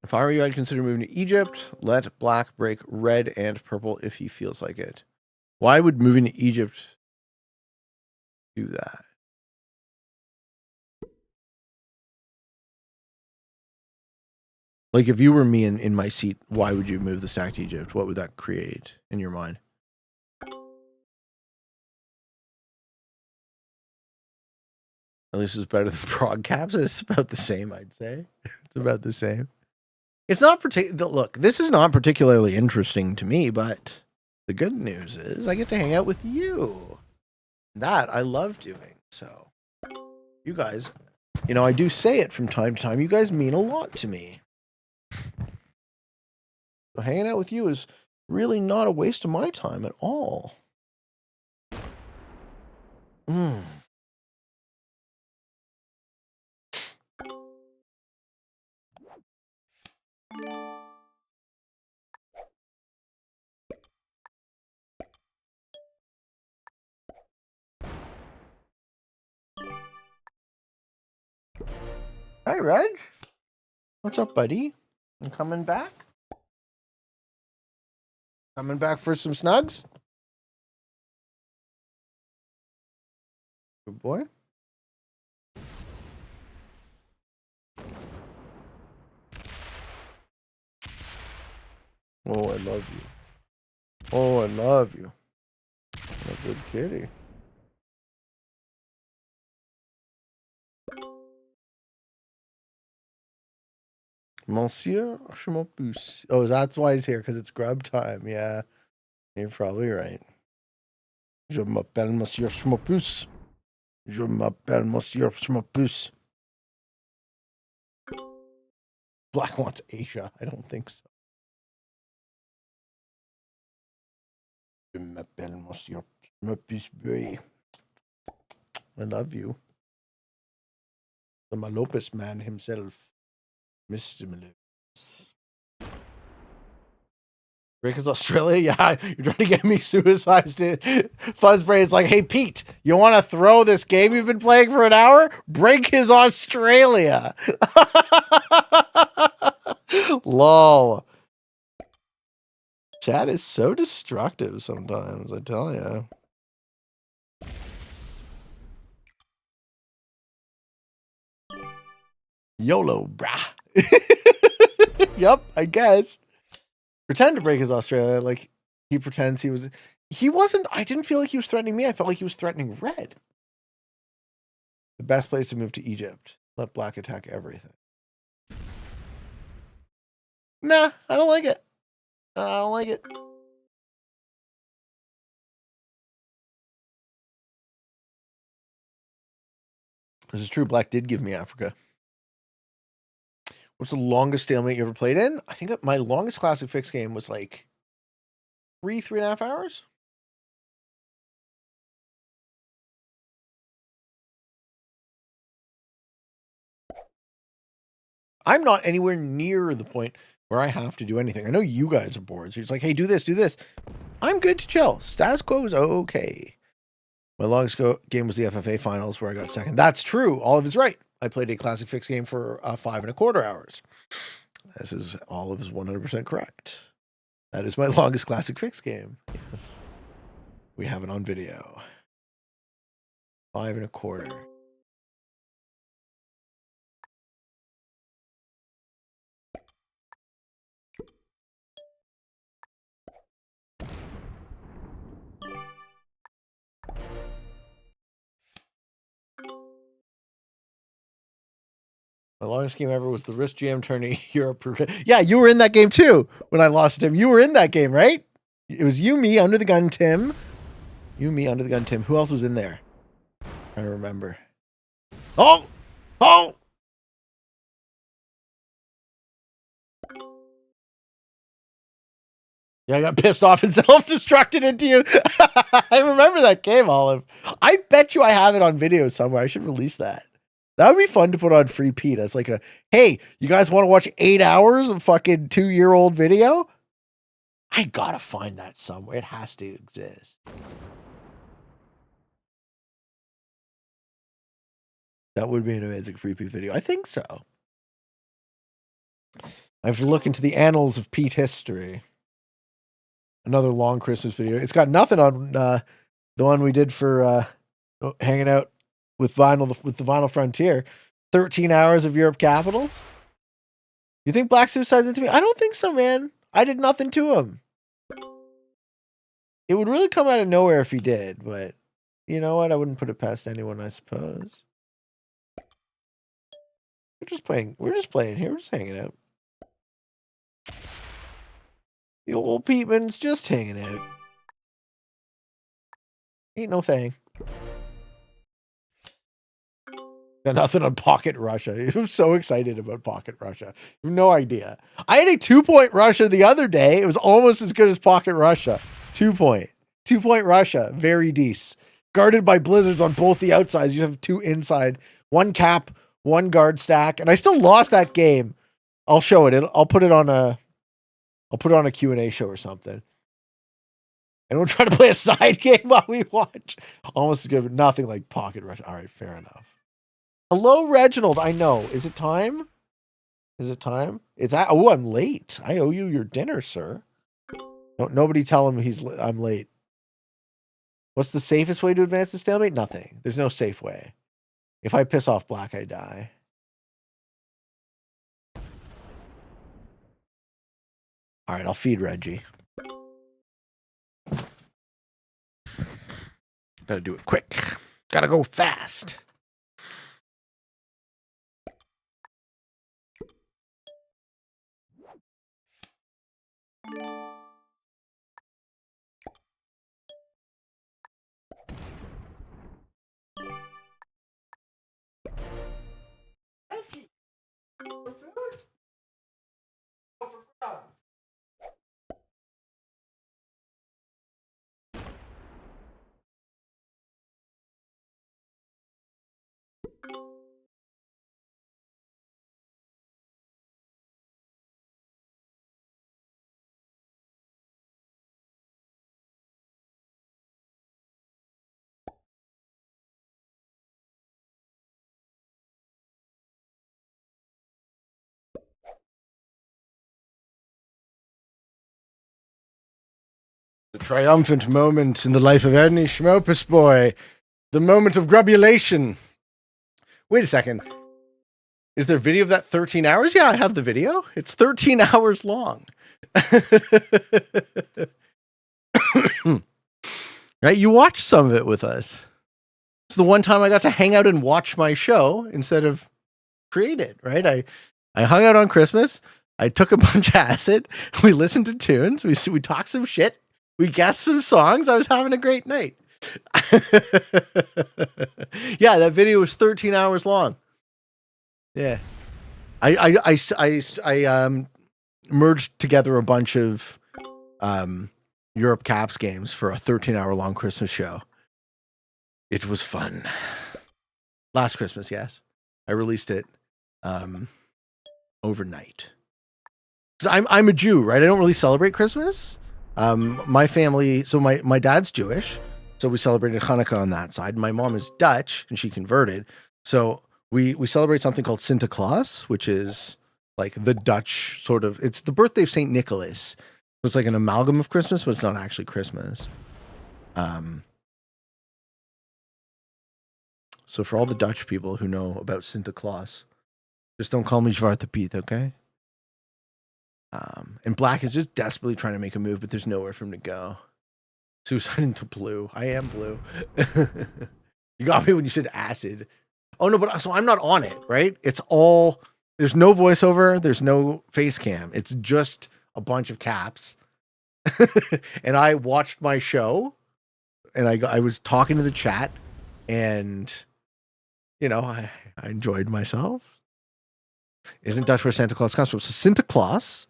If I were you, I'd consider moving to Egypt. Let black break red and purple if he feels like it. Why would moving to Egypt do that? Like, if you were me in my seat, why would you move the stack to Egypt? What would that create in your mind? At least it's better than prog caps. It's about the same, I'd say. It's about the same. It's not look, this is not particularly interesting to me, but the good news is I get to hang out with you. That I love doing. So, you guys, you know, I do say it from time to time. You guys mean a lot to me. So hanging out with you is really not a waste of my time at all. Hi, Reg. What's up, buddy? I'm coming back. Coming back for some snugs? Good boy. Oh, I love you. Oh, I love you. What a good kitty. Monsieur Schmopus. Oh, that's why he's here, because it's grub time. Yeah, you're probably right. Je m'appelle Monsieur Schmopus. Je m'appelle Monsieur Schmopus. Black wants Asia. I don't think so. Je m'appelle Monsieur Schmopus. I love you. The Malopus man himself. Mr. Malopus. Breakers Australia? Yeah, you're trying to get me suicide. Fuzzbrain's like, hey, Pete, you want to throw this game you've been playing for an hour? Break his Australia. Lol. Chat is so destructive sometimes, I tell you. YOLO, brah. Yep, I guess. Pretend to break his Australia. Like, he pretends he wasn't, I didn't feel like he was threatening me. I felt like he was threatening red. The best place to move to Egypt. Let black attack everything. Nah, I don't like it. I don't like it. This is true. Black did give me Africa. What's the longest stalemate you ever played in? I think my longest classic fix game was like 3.5 hours. I'm not anywhere near the point where I have to do anything. I know you guys are bored. So it's like, hey, do this, do this. I'm good to chill. Status quo is okay. My longest game was the FFA finals where I got second. That's true. Olive is right. I played a classic fix game for 5.25 hours. This is Olive is 100% correct. That is my longest classic fix game. Yes. We have it on video. 5 1/4. My longest game ever was the Wrist Jam Tourney Europe. Yeah, you were in that game too when I lost to him. You were in that game, right? It was you, me, Under the Gun, Tim. You, me, Under the Gun, Tim. Who else was in there? I'm trying to remember. Oh! Oh! Yeah, I got pissed off and self-destructed into you. I remember that game, Olive. I bet you I have it on video somewhere. I should release that. That would be fun to put on Free Pete as like a, hey, you guys want to watch 8 hours of fucking 2-year-old video? I gotta find that somewhere. It has to exist. That would be an amazing Free Pete video. I think so. I have to look into the annals of Pete history. Another long Christmas video. It's got nothing on the one we did for hanging out with the Vinyl Frontier. 13 hours of Europe Capitals. You think Black Suicide's into me? I don't think so, man. I did nothing to him. It would really come out of nowhere if he did, but you know what? I wouldn't put it past anyone, I suppose. We're just playing here. We're just hanging out. The old Peteman's just hanging out. Ain't no thing. Got nothing on Pocket Russia. I'm so excited about Pocket Russia. You have no idea. I had a 2-point Russia the other day. It was almost as good as Pocket Russia. 2-point. 2-point Russia. Very decent. Guarded by blizzards on both the outsides. You have 2 inside. 1 cap, 1 guard stack. And I still lost that game. I'll show it. I'll put it on a Q&A show or something. And we'll try to play a side game while we watch. Almost as good, but nothing like Pocket Russia. All right, fair enough. Hello, Reginald. I know. Is it time? Is it time? Oh, I'm late. I owe you your dinner, sir. Nobody tell him I'm late. What's the safest way to advance the stalemate? Nothing. There's no safe way. If I piss off Black, I die. All right, I'll feed Reggie. Gotta do it quick. Gotta go fast. The triumphant moment in the life of any Schmopus boy. The moment of grubulation. Wait a second. Is there video of that 13 hours? Yeah, I have the video. It's 13 hours long. Right? You watched some of it with us. It's the one time I got to hang out and watch my show instead of create it, right? I hung out on Christmas. I took a bunch of acid. We listened to tunes. We talked some shit. We guessed some songs. I was having a great night. Yeah, that video was 13 hours long. Yeah. I merged together a bunch of Europe Caps games for a 13-hour long Christmas show. It was fun. Last Christmas, yes. I released it overnight. 'Cause I'm a Jew, right? I don't really celebrate Christmas. My family, so my dad's Jewish, so we celebrated Hanukkah on that side. My mom is Dutch, and she converted. So we celebrate something called Sinterklaas, which is like the Dutch sort of, it's the birthday of St. Nicholas. It's like an amalgam of Christmas, but it's not actually Christmas. So for all the Dutch people who know about Santa Claus, just don't call me Zwarte Piet, okay? And Black is just desperately trying to make a move, but there's nowhere for him to go. Suicide into blue. I am blue. You got me when you said acid. Oh no, but so I'm not on it, right? It's all, there's no voiceover, there's no face cam. It's just a bunch of caps. And I watched my show and I was talking to the chat and you know, I enjoyed myself. Isn't Dutch where Santa Claus comes from? So Santa Claus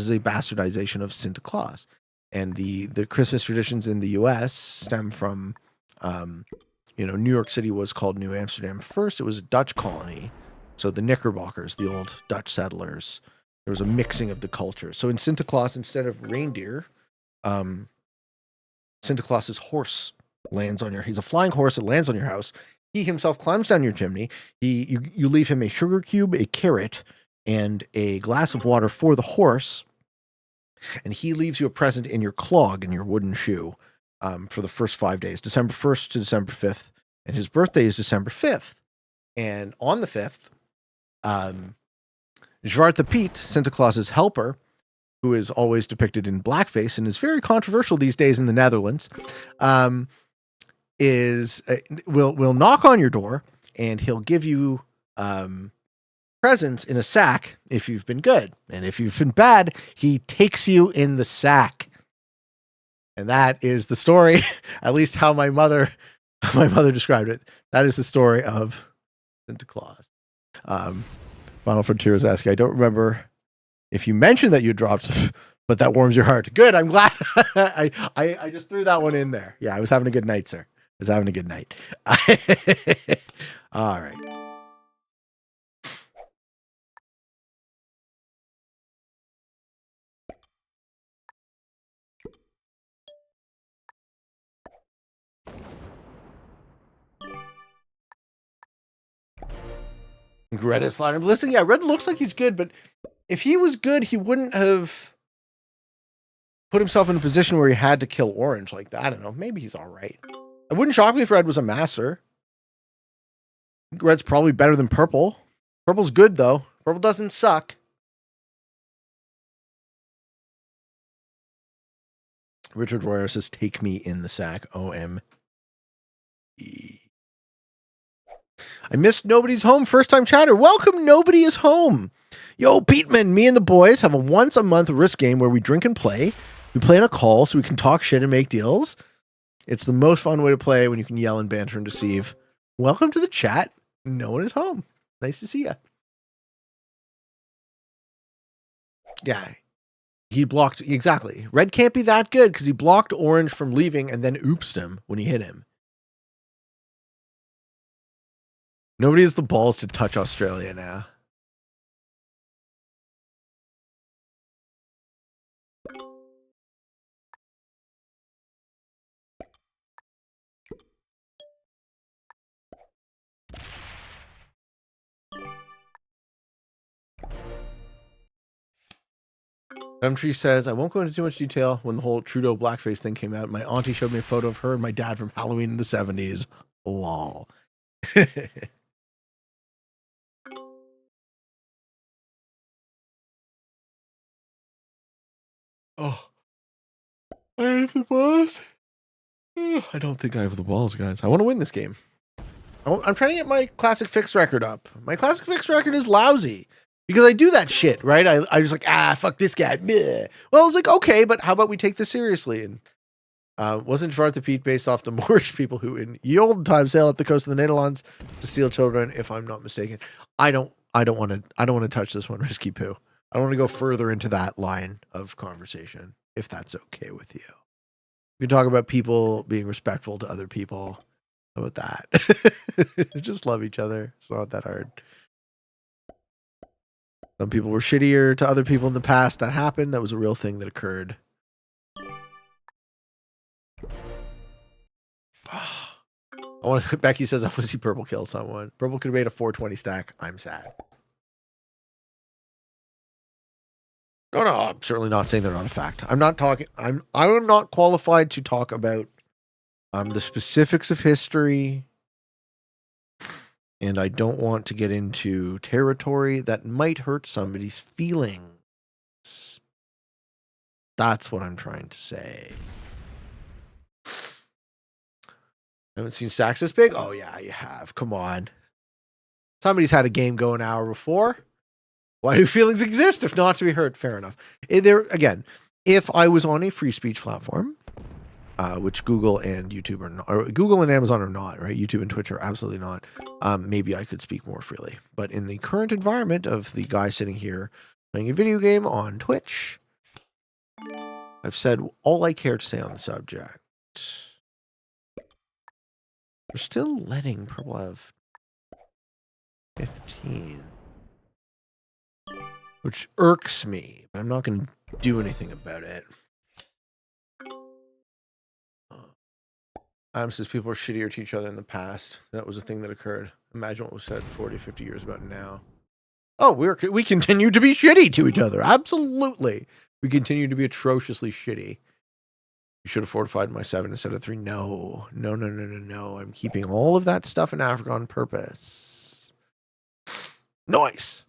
is a bastardization of Santa Claus. And the Christmas traditions in the US stem from New York City was called New Amsterdam first. It was a Dutch colony. So the Knickerbockers, the old Dutch settlers, there was a mixing of the culture. So in Santa Claus, instead of reindeer, Santa Claus's horse lands on he's a flying horse that lands on your house. He himself climbs down your chimney. You leave him a sugar cube, a carrot, and a glass of water for the horse. And he leaves you a present in your clog, in your wooden shoe, for the first 5 days, December 1st to December 5th. And his birthday is December 5th. And on the 5th, Zwarte Piet, Santa Claus's helper, who is always depicted in blackface and is very controversial these days in the Netherlands, will knock on your door and he'll give you presents in a sack if you've been good, and if you've been bad, he takes you in the sack. And that is the story, at least how my mother described it. That is the story of Santa Claus. Final Frontier was asking, I don't remember if you mentioned that you dropped, but that warms your heart. Good, I'm glad. I just threw that one in there. Yeah, I was having a good night, sir. I was having a good night. All right. Red is sliding. Listen, yeah, Red looks like he's good, but if he was good, he wouldn't have put himself in a position where he had to kill Orange like that. I don't know. Maybe he's all right. It wouldn't shock me if Red was a master. Red's probably better than Purple. Purple's good, though. Purple doesn't suck. Richard Royer says, take me in the sack. OME. I missed Nobody's Home first time chatter. Welcome, Nobody is Home. Yo, Peteman, me and the boys have a once a month risk game where we drink and play. We play on a call so we can talk shit and make deals. It's the most fun way to play when you can yell and banter and deceive. Welcome to the chat. No one is home. Nice to see you. Yeah. He blocked. Exactly. Red can't be that good because he blocked Orange from leaving and then oopsed him when he hit him. Nobody has the balls to touch Australia now. Gumtree says, I won't go into too much detail. When the whole Trudeau blackface thing came out, my auntie showed me a photo of her and my dad from Halloween in the 70s. Lol. Oh, I have the balls. I don't think I have the balls, guys. I want to win this game. I'm trying to get my classic fixed record up. My classic fixed record is lousy because I do that shit, right? I just like, fuck this guy. Bleh. Well, it's like, okay, but how about we take this seriously? And wasn't Zwarte Piet based off the Moorish people who in ye olden times sailed up the coast of the Netherlands to steal children, if I'm not mistaken? I don't want to touch this one, Risky Poo. I don't want to go further into that line of conversation, if that's okay with you. We can talk about people being respectful to other people. How about that? Just love each other. It's not that hard. Some people were shittier to other people in the past. That happened. That was a real thing that occurred. Becky says, I want to see Purple kill someone. Purple could have made a 420 stack. I'm sad. No, I'm certainly not saying they're not a fact. I'm not qualified to talk about The specifics of history, and I don't want to get into territory that might hurt somebody's feelings. That's what I'm trying to say. Haven't seen stacks this big? Oh, yeah, you have. Come on. Somebody's had a game go an hour before. Why do feelings exist if not to be hurt? Fair enough. Again, if I was on a free speech platform, which Google and YouTube are not, or Google and Amazon are not, right? YouTube and Twitch are absolutely not. Maybe I could speak more freely. But in the current environment of the guy sitting here playing a video game on Twitch, I've said all I care to say on the subject. We're still letting Purple have 15. Which irks me, but I'm not going to do anything about it. Adam says people are shittier to each other in the past. That was a thing that occurred. Imagine what was said 40, 50 years about now. Oh, we continue to be shitty to each other. Absolutely. We continue to be atrociously shitty. You should have fortified my 7 instead of 3. No. I'm keeping all of that stuff in Africa on purpose. Nice.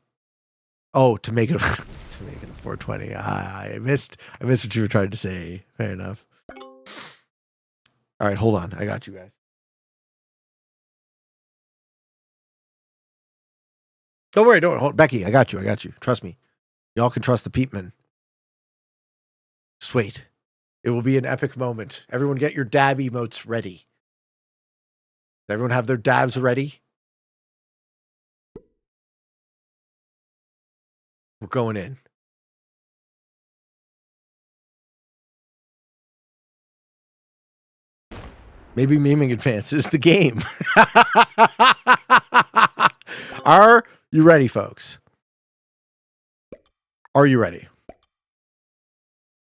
Oh, to make it a 420. I missed what you were trying to say. Fair enough. All right, hold on. I got you guys. Don't worry. Becky, I got you. Trust me. Y'all can trust the Peepman. Just wait. It will be an epic moment. Everyone get your dab emotes ready. Does everyone have their dabs ready? We're going in. Maybe memeing advances the game. Are you ready, folks? Are you ready?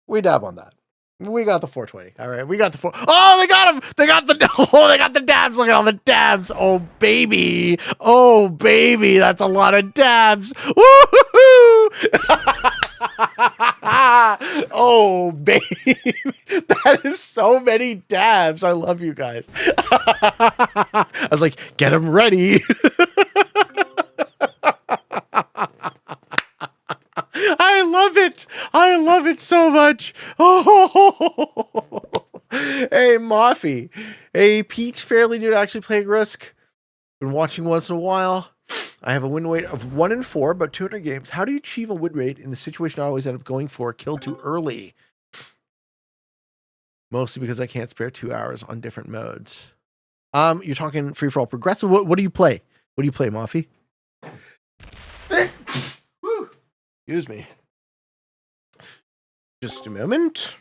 We dab on that. We got the 420. All right, we got the 4. Oh, they got him. They got the dabs. Look at all the dabs. Oh baby. That's a lot of dabs. Woo-hoo-hoo. Oh baby. That is so many dabs. I love you guys. I was like, get them ready. I love it so much. Oh, hey, Moffy. Hey, Pete's fairly new to actually playing Risk. Been watching once in a while. I have a win rate of 1 in 4, about 200 games. How do you achieve a win rate in the situation I always end up going for? Kill too early. Mostly because I can't spare 2 hours on different modes. You're talking free for all progressive. What do you play? What do you play, Moffy? Excuse me. Just a moment.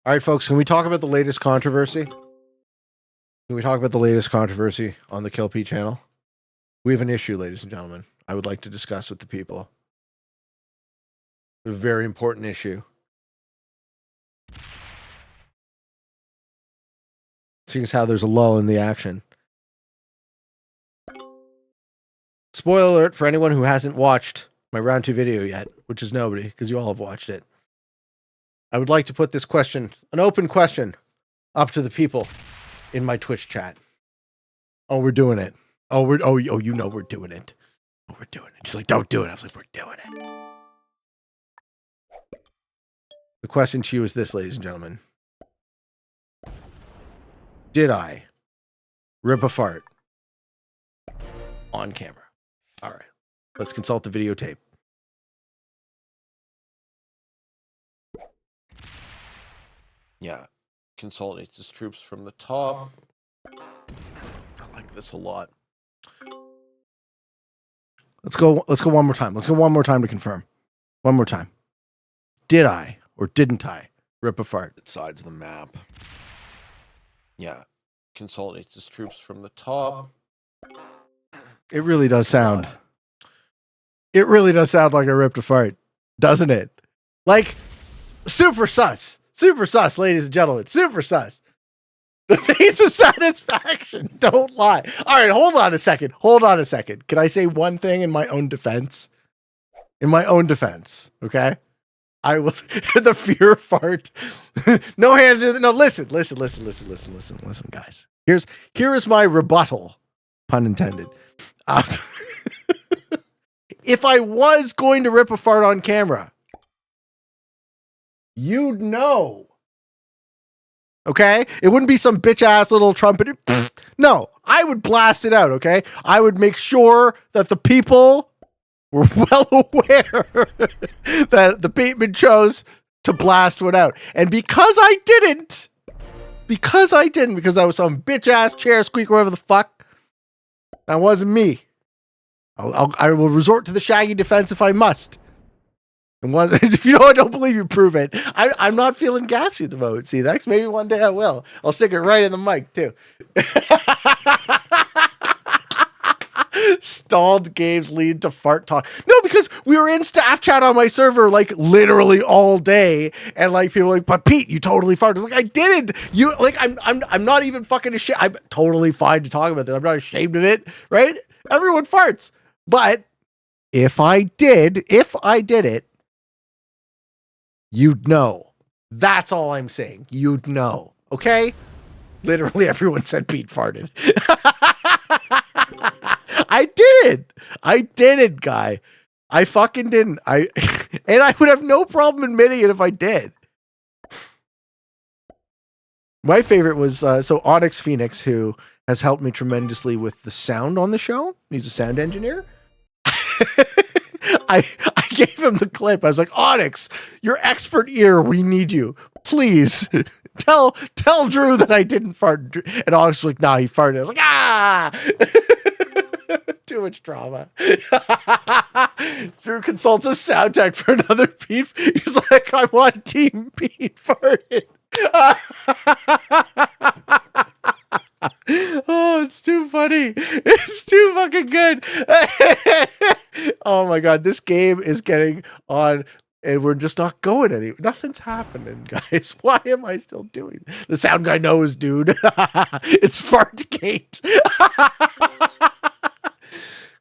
All right, folks, can we talk about the latest controversy? Can we talk about the latest controversy on the KillP channel? We have an issue, ladies and gentlemen, I would like to discuss with the people. A very important issue. Seeing as how there's a lull in the action. Spoiler alert for anyone who hasn't watched my round 2 video yet, which is nobody, because you all have watched it. I would like to put this question, an open question, up to the people in my Twitch chat. Oh, we're doing it. You know we're doing it. Oh, we're doing it. She's like, don't do it. I was like, we're doing it. The question to you is this, ladies and gentlemen. Did I rip a fart on camera? All right. Let's consult the videotape. Yeah. Consolidates his troops from the top. I like this a lot. Let's go one more time. Let's go one more time to confirm. One more time. Did I or didn't I rip a fart? It sides of the map. Yeah. Consolidates his troops from the top. It really does sound It really does sound like I ripped a fart, doesn't it? Like, super sus. Super sus, ladies and gentlemen. Super sus. The face of satisfaction. Don't lie. All right, hold on a second. Hold on a second. Can I say one thing in my own defense? In my own defense, okay? I was the fear fart. No hands. No, listen, guys. Here is my rebuttal, pun intended. If I was going to rip a fart on camera, you'd know. Okay? It wouldn't be some bitch ass little trumpet. No, I would blast it out, okay? I would make sure that the people were well aware that the Bateman chose to blast one out. And because I was some bitch ass chair squeak, whatever the fuck, that wasn't me. I will resort to the Shaggy defense if I must. And if you know I don't believe you, prove it. I'm not feeling gassy at the moment. See, that's maybe one day I will. I'll stick it right in the mic too. Stalled games lead to fart talk. No, because we were in staff chat on my server like literally all day, and like people were like, but Pete, you totally farted. I was like, I didn't. You like, I'm not even fucking ashamed. I'm totally fine to talk about this. I'm not ashamed of it, right? Everyone farts. But if I did it, you'd know. That's all I'm saying. You'd know. Okay? Literally everyone said Pete farted. I didn't, guy. I fucking didn't. And I would have no problem admitting it if I did. My favorite was, so Onyx Phoenix, who has helped me tremendously with the sound on the show. He's a sound engineer. I gave him the clip. I was like, Onyx, your expert ear, we need you. Please tell Drew that I didn't fart. And Onyx was like, nah, he farted. I was like, ah! Too much drama. Drew consults a sound tech for another Pete. He's like, I want Team Pete farted. Oh, it's too funny. It's too fucking good. Oh my god, this game is getting on and we're just not going anywhere. Nothing's happening, guys. Why am I still doing this? The sound guy knows, dude. It's Fartgate.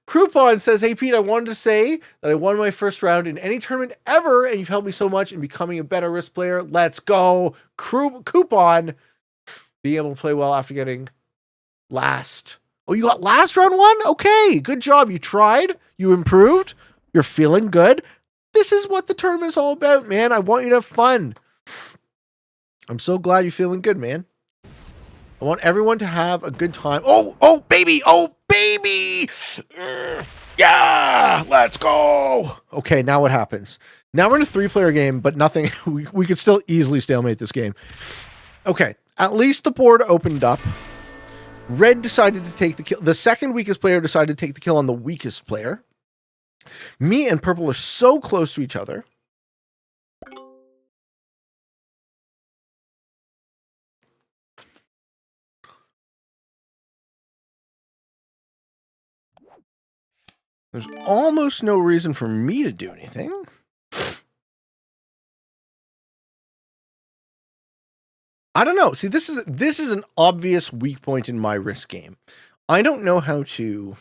Crouton says, hey Pete, I wanted to say that I won my first round in any tournament ever, and you've helped me so much in becoming a better Risk player. Let's go. Coupon. Being able to play well after getting last. Oh, you got last round one? Okay, good job. You tried. You improved. You're feeling good. This is what the tournament is all about, man. I want you to have fun. I'm so glad you're feeling good, man. I want everyone to have a good time. Oh, baby. Oh, baby. Yeah, let's go. Okay, now what happens? Now we're in a 3-player game, but nothing. We could still easily stalemate this game. Okay, at least the board opened up. Red decided to take the kill. The second weakest player decided to take the kill on the weakest player. Me and purple are so close to each other. There's almost no reason for me to do anything. I don't know. See, this is an obvious weak point in my Risk game. I don't know how to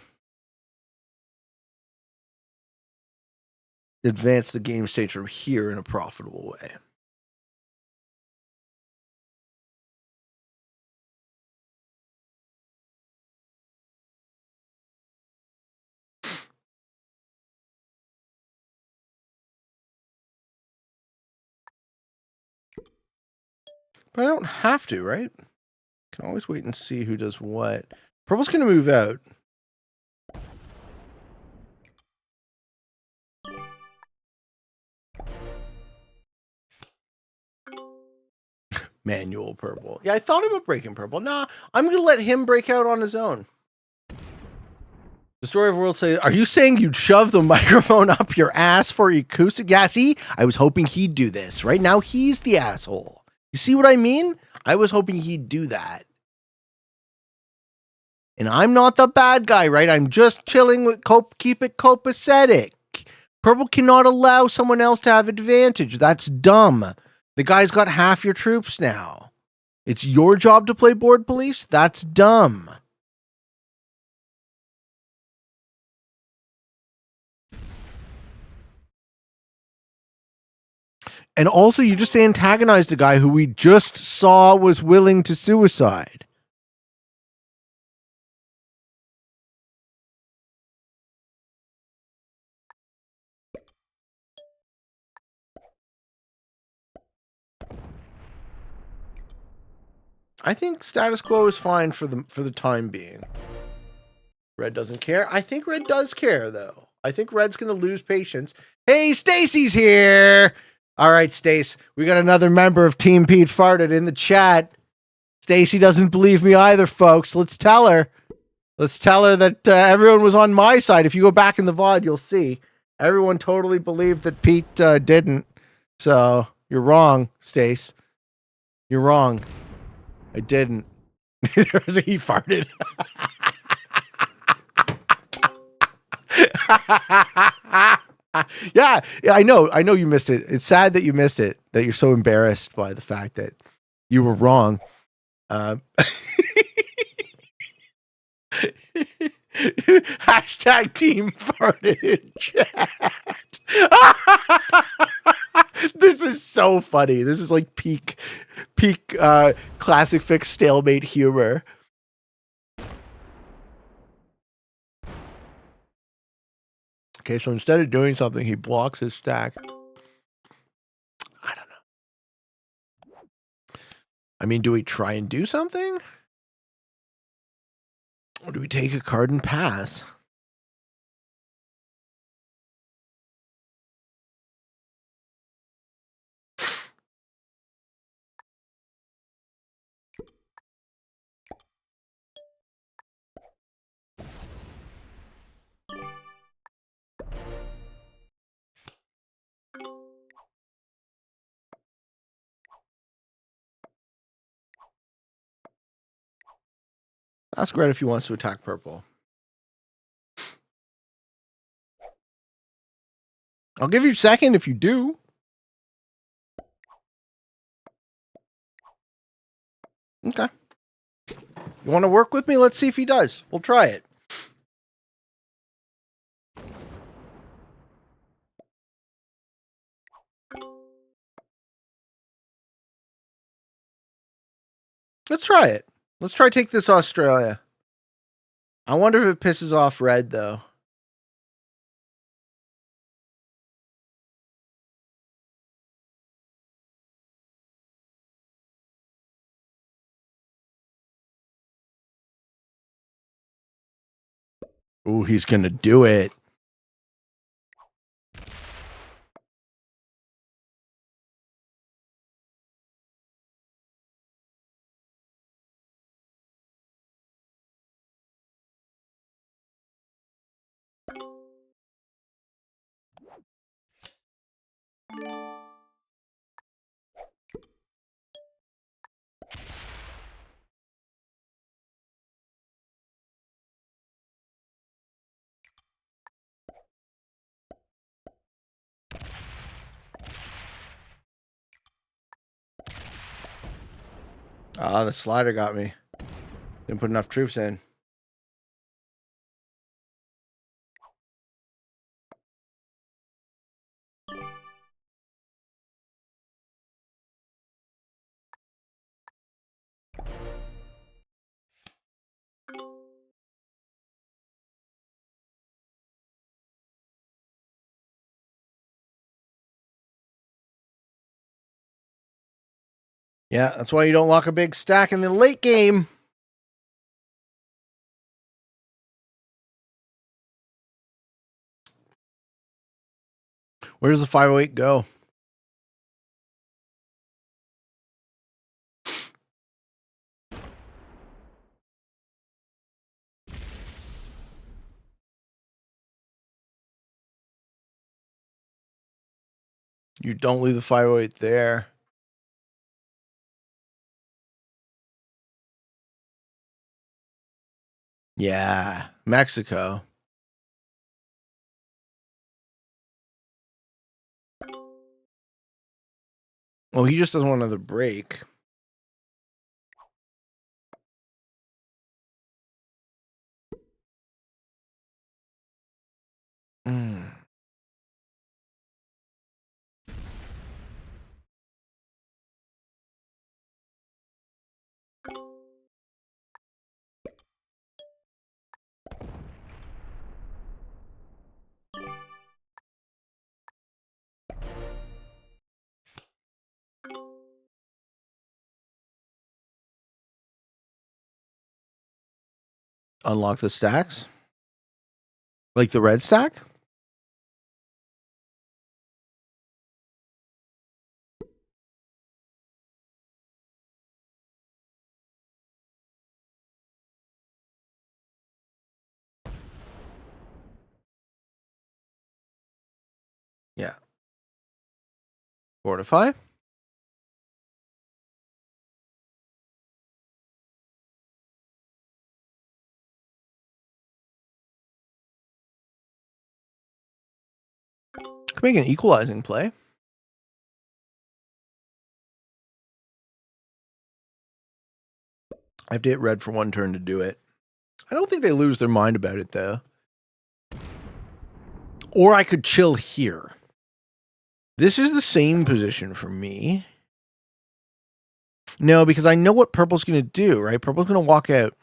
advance the game stage from here in a profitable way. But I don't have to, right? Can always wait and see who does what. Purple's going to move out. Manual purple. Yeah, I thought about breaking purple. Nah, I'm going to let him break out on his own. The Story of the World says, are you saying you'd shove the microphone up your ass for acoustic? Yeah, see? I was hoping he'd do this. Right now, he's the asshole. You see what I mean? I was hoping he'd do that. And I'm not the bad guy, right? I'm just chilling with keep it copacetic. Purple cannot allow someone else to have advantage. That's dumb. The guy's got half your troops now. It's your job to play board police? That's dumb. And also, you just antagonized a guy who we just saw was willing to suicide. I think status quo is fine for the time being. Red doesn't care. I think Red does care, though. I think Red's going to lose patience. Hey, Stacy's here. All right, Stace. We got another member of Team Pete Farted in the chat. Stacy doesn't believe me either, folks. Let's tell her. Let's tell her that everyone was on my side. If you go back in the VOD, you'll see. Everyone totally believed that Pete didn't. So, you're wrong, Stace. You're wrong. I didn't. He farted. Yeah, I know you missed it. It's sad that you missed it, that you're so embarrassed by the fact that you were wrong. Hashtag team farted in chat. This is so funny. This is like peak classic fix stalemate humor. Okay, so instead of doing something, he blocks his stack. I don't know. I mean, do we try and do something? Or do we take a card and pass? Ask Red if he wants to attack purple. I'll give you second if you do. Okay. You want to work with me? Let's see if he does. We'll try it. Let's try it. Let's try take this Australia. I wonder if it pisses off Red, though. Ooh, he's going to do it. Ah, the slider got me. Didn't put enough troops in. Yeah, that's why you don't lock a big stack in the late game. Where does the 508 go? You don't leave the 508 there. Yeah, Mexico. Well, he just doesn't want another break. Mm. Unlock the stacks? Like the red stack? Yeah. Fortify? Could make an equalizing play. I have to hit red for one turn to do it. I don't think they lose their mind about it, though. Or I could chill here. This is the same position for me. No, because I know what purple's going to do, right? Purple's going to walk out.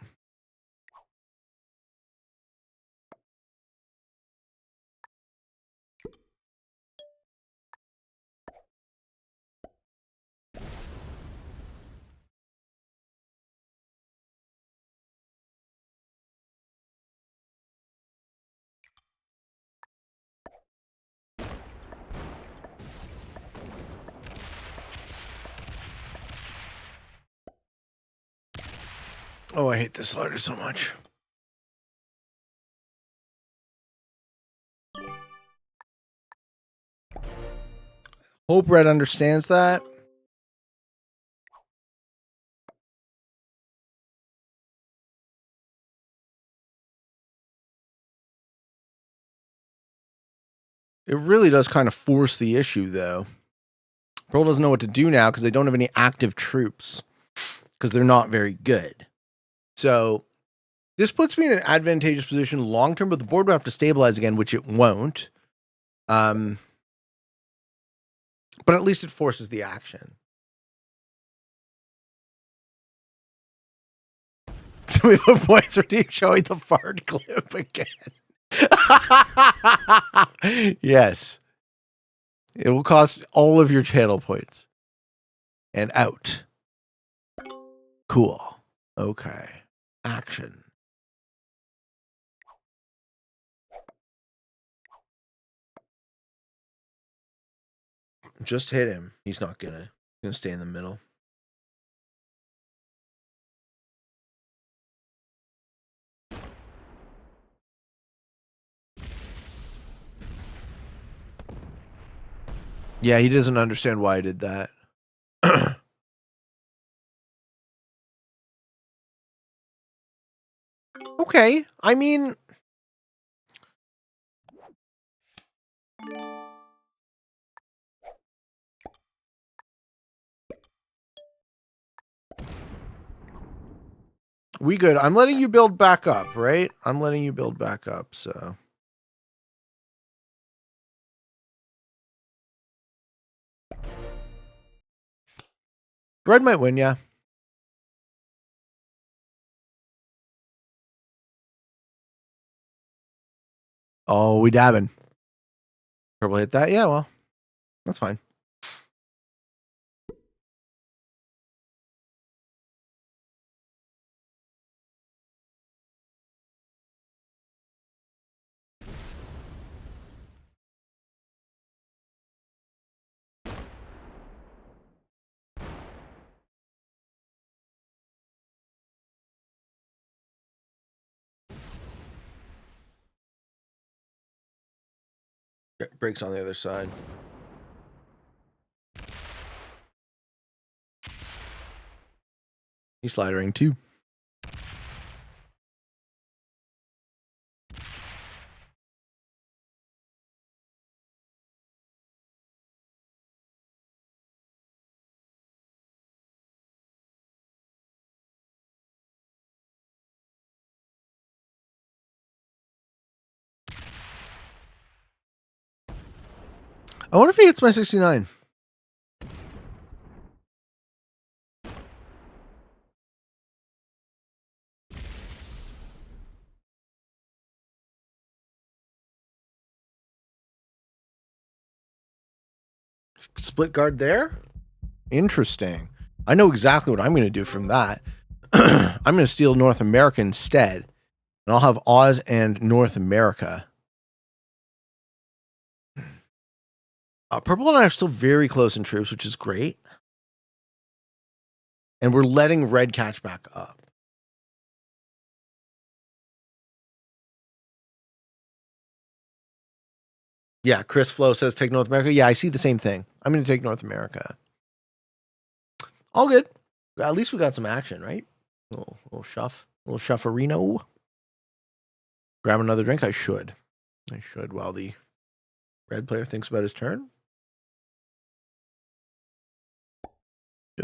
Oh, I hate this slider so much. Hope red understands that. It really does kind of force the issue, though. Purple doesn't know what to do now because they don't have any active troops because they're not very good. So this puts me in an advantageous position long term, but the board will have to stabilize again, which it won't. But at least it forces the action. So we have points for showing the fart clip again. Yes. It will cost all of your channel points. And out. Cool. Okay. Action. Just hit him. He's not gonna stay in the middle. Yeah, he doesn't understand why I did that. Okay. I mean, we good. I'm letting you build back up, right? I'm letting you build back up, so. Red might win, yeah. Oh, we dabbing. Purple hit that? Yeah, well, that's fine. Breaks on the other side. He's slidering too. I wonder if he hits my 69. Split guard there? Interesting. I know exactly what I'm going to do from that. I'm going to steal North America instead. And I'll have Oz and North America. Purple and I are still very close in troops, which is great. And we're letting red catch back up. Yeah, Chris Flo says take North America. Yeah, I see the same thing. I'm going to take North America. All good. At least we got some action, right? Little shufferino. Grab another drink. I should while the red player thinks about his turn.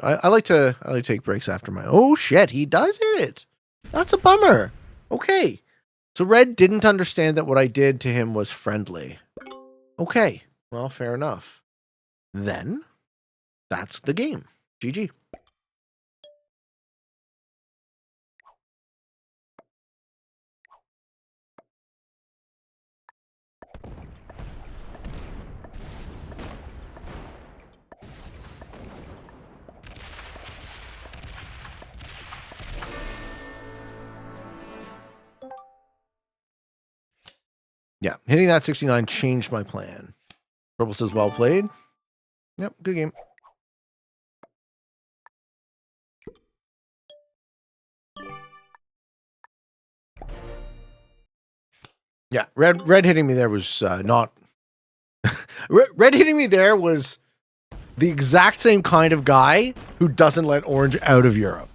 I like to take breaks after my. Oh shit! He does hit it. That's a bummer. Okay, so red didn't understand that what I did to him was friendly. Okay, well, fair enough. Then that's the game. GG. Yeah, hitting that 69 changed my plan. Purple says well played. Yep, good game. Yeah, red hitting me there was not. Red hitting me there was the exact same kind of guy who doesn't let orange out of Europe.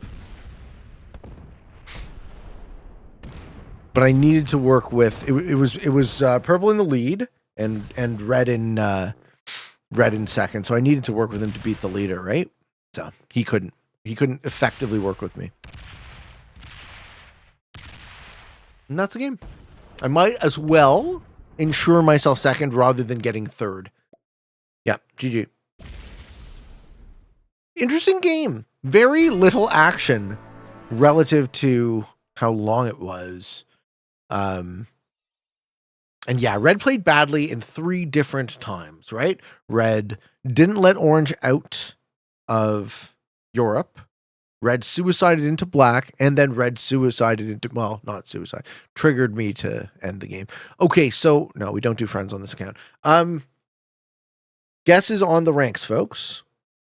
But I needed to work with it was purple in the lead and red in second. So I needed to work with him to beat the leader, right? So he couldn't effectively work with me. And that's the game. I might as well ensure myself second rather than getting third. Yeah, GG. Interesting game. Very little action relative to how long it was. And yeah, red played badly in 3 different times, right? Red didn't let orange out of Europe. Red suicided into black, and then red suicided into, well, not suicide, triggered me to end the game. Okay, so no, we don't do friends on this account. Guesses on the ranks, folks.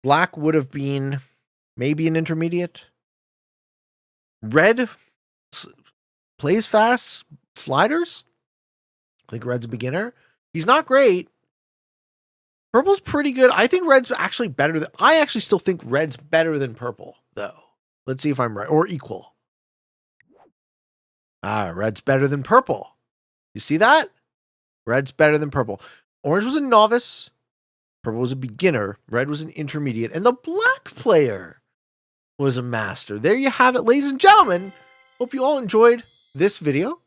Black would have been maybe an intermediate. Red plays fast sliders. I think red's a beginner. He's not great. Purple's pretty good. I think red's actually better than, I actually still think red's better than purple, though. Let's see if I'm right, or equal. Red's better than purple. You see that? Red's better than purple. Orange was a novice. Purple was a beginner. Red was an intermediate. And the black player was a master. There you have it, ladies and gentlemen. Hope you all enjoyed this video.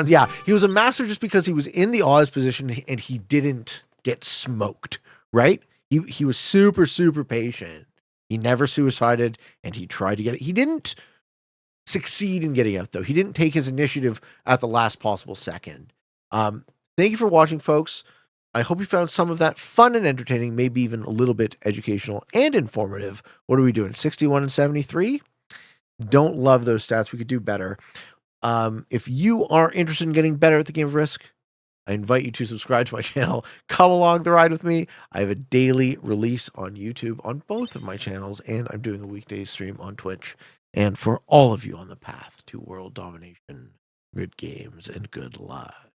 Yeah, he was a master just because he was in the Oz position and he didn't get smoked, right? He was super, super patient. He never suicided and he tried to get it. He didn't succeed in getting out, though. He didn't take his initiative at the last possible second. Thank you for watching, folks. I hope you found some of that fun and entertaining, maybe even a little bit educational and informative. What are we doing? 61 and 73? Don't love those stats. We could do better. If you are interested in getting better at the game of Risk, I invite you to subscribe to my channel. Come along the ride with me. I have a daily release on YouTube on both of my channels, and I'm doing a weekday stream on Twitch. And for all of you on the path to world domination, good games and good luck.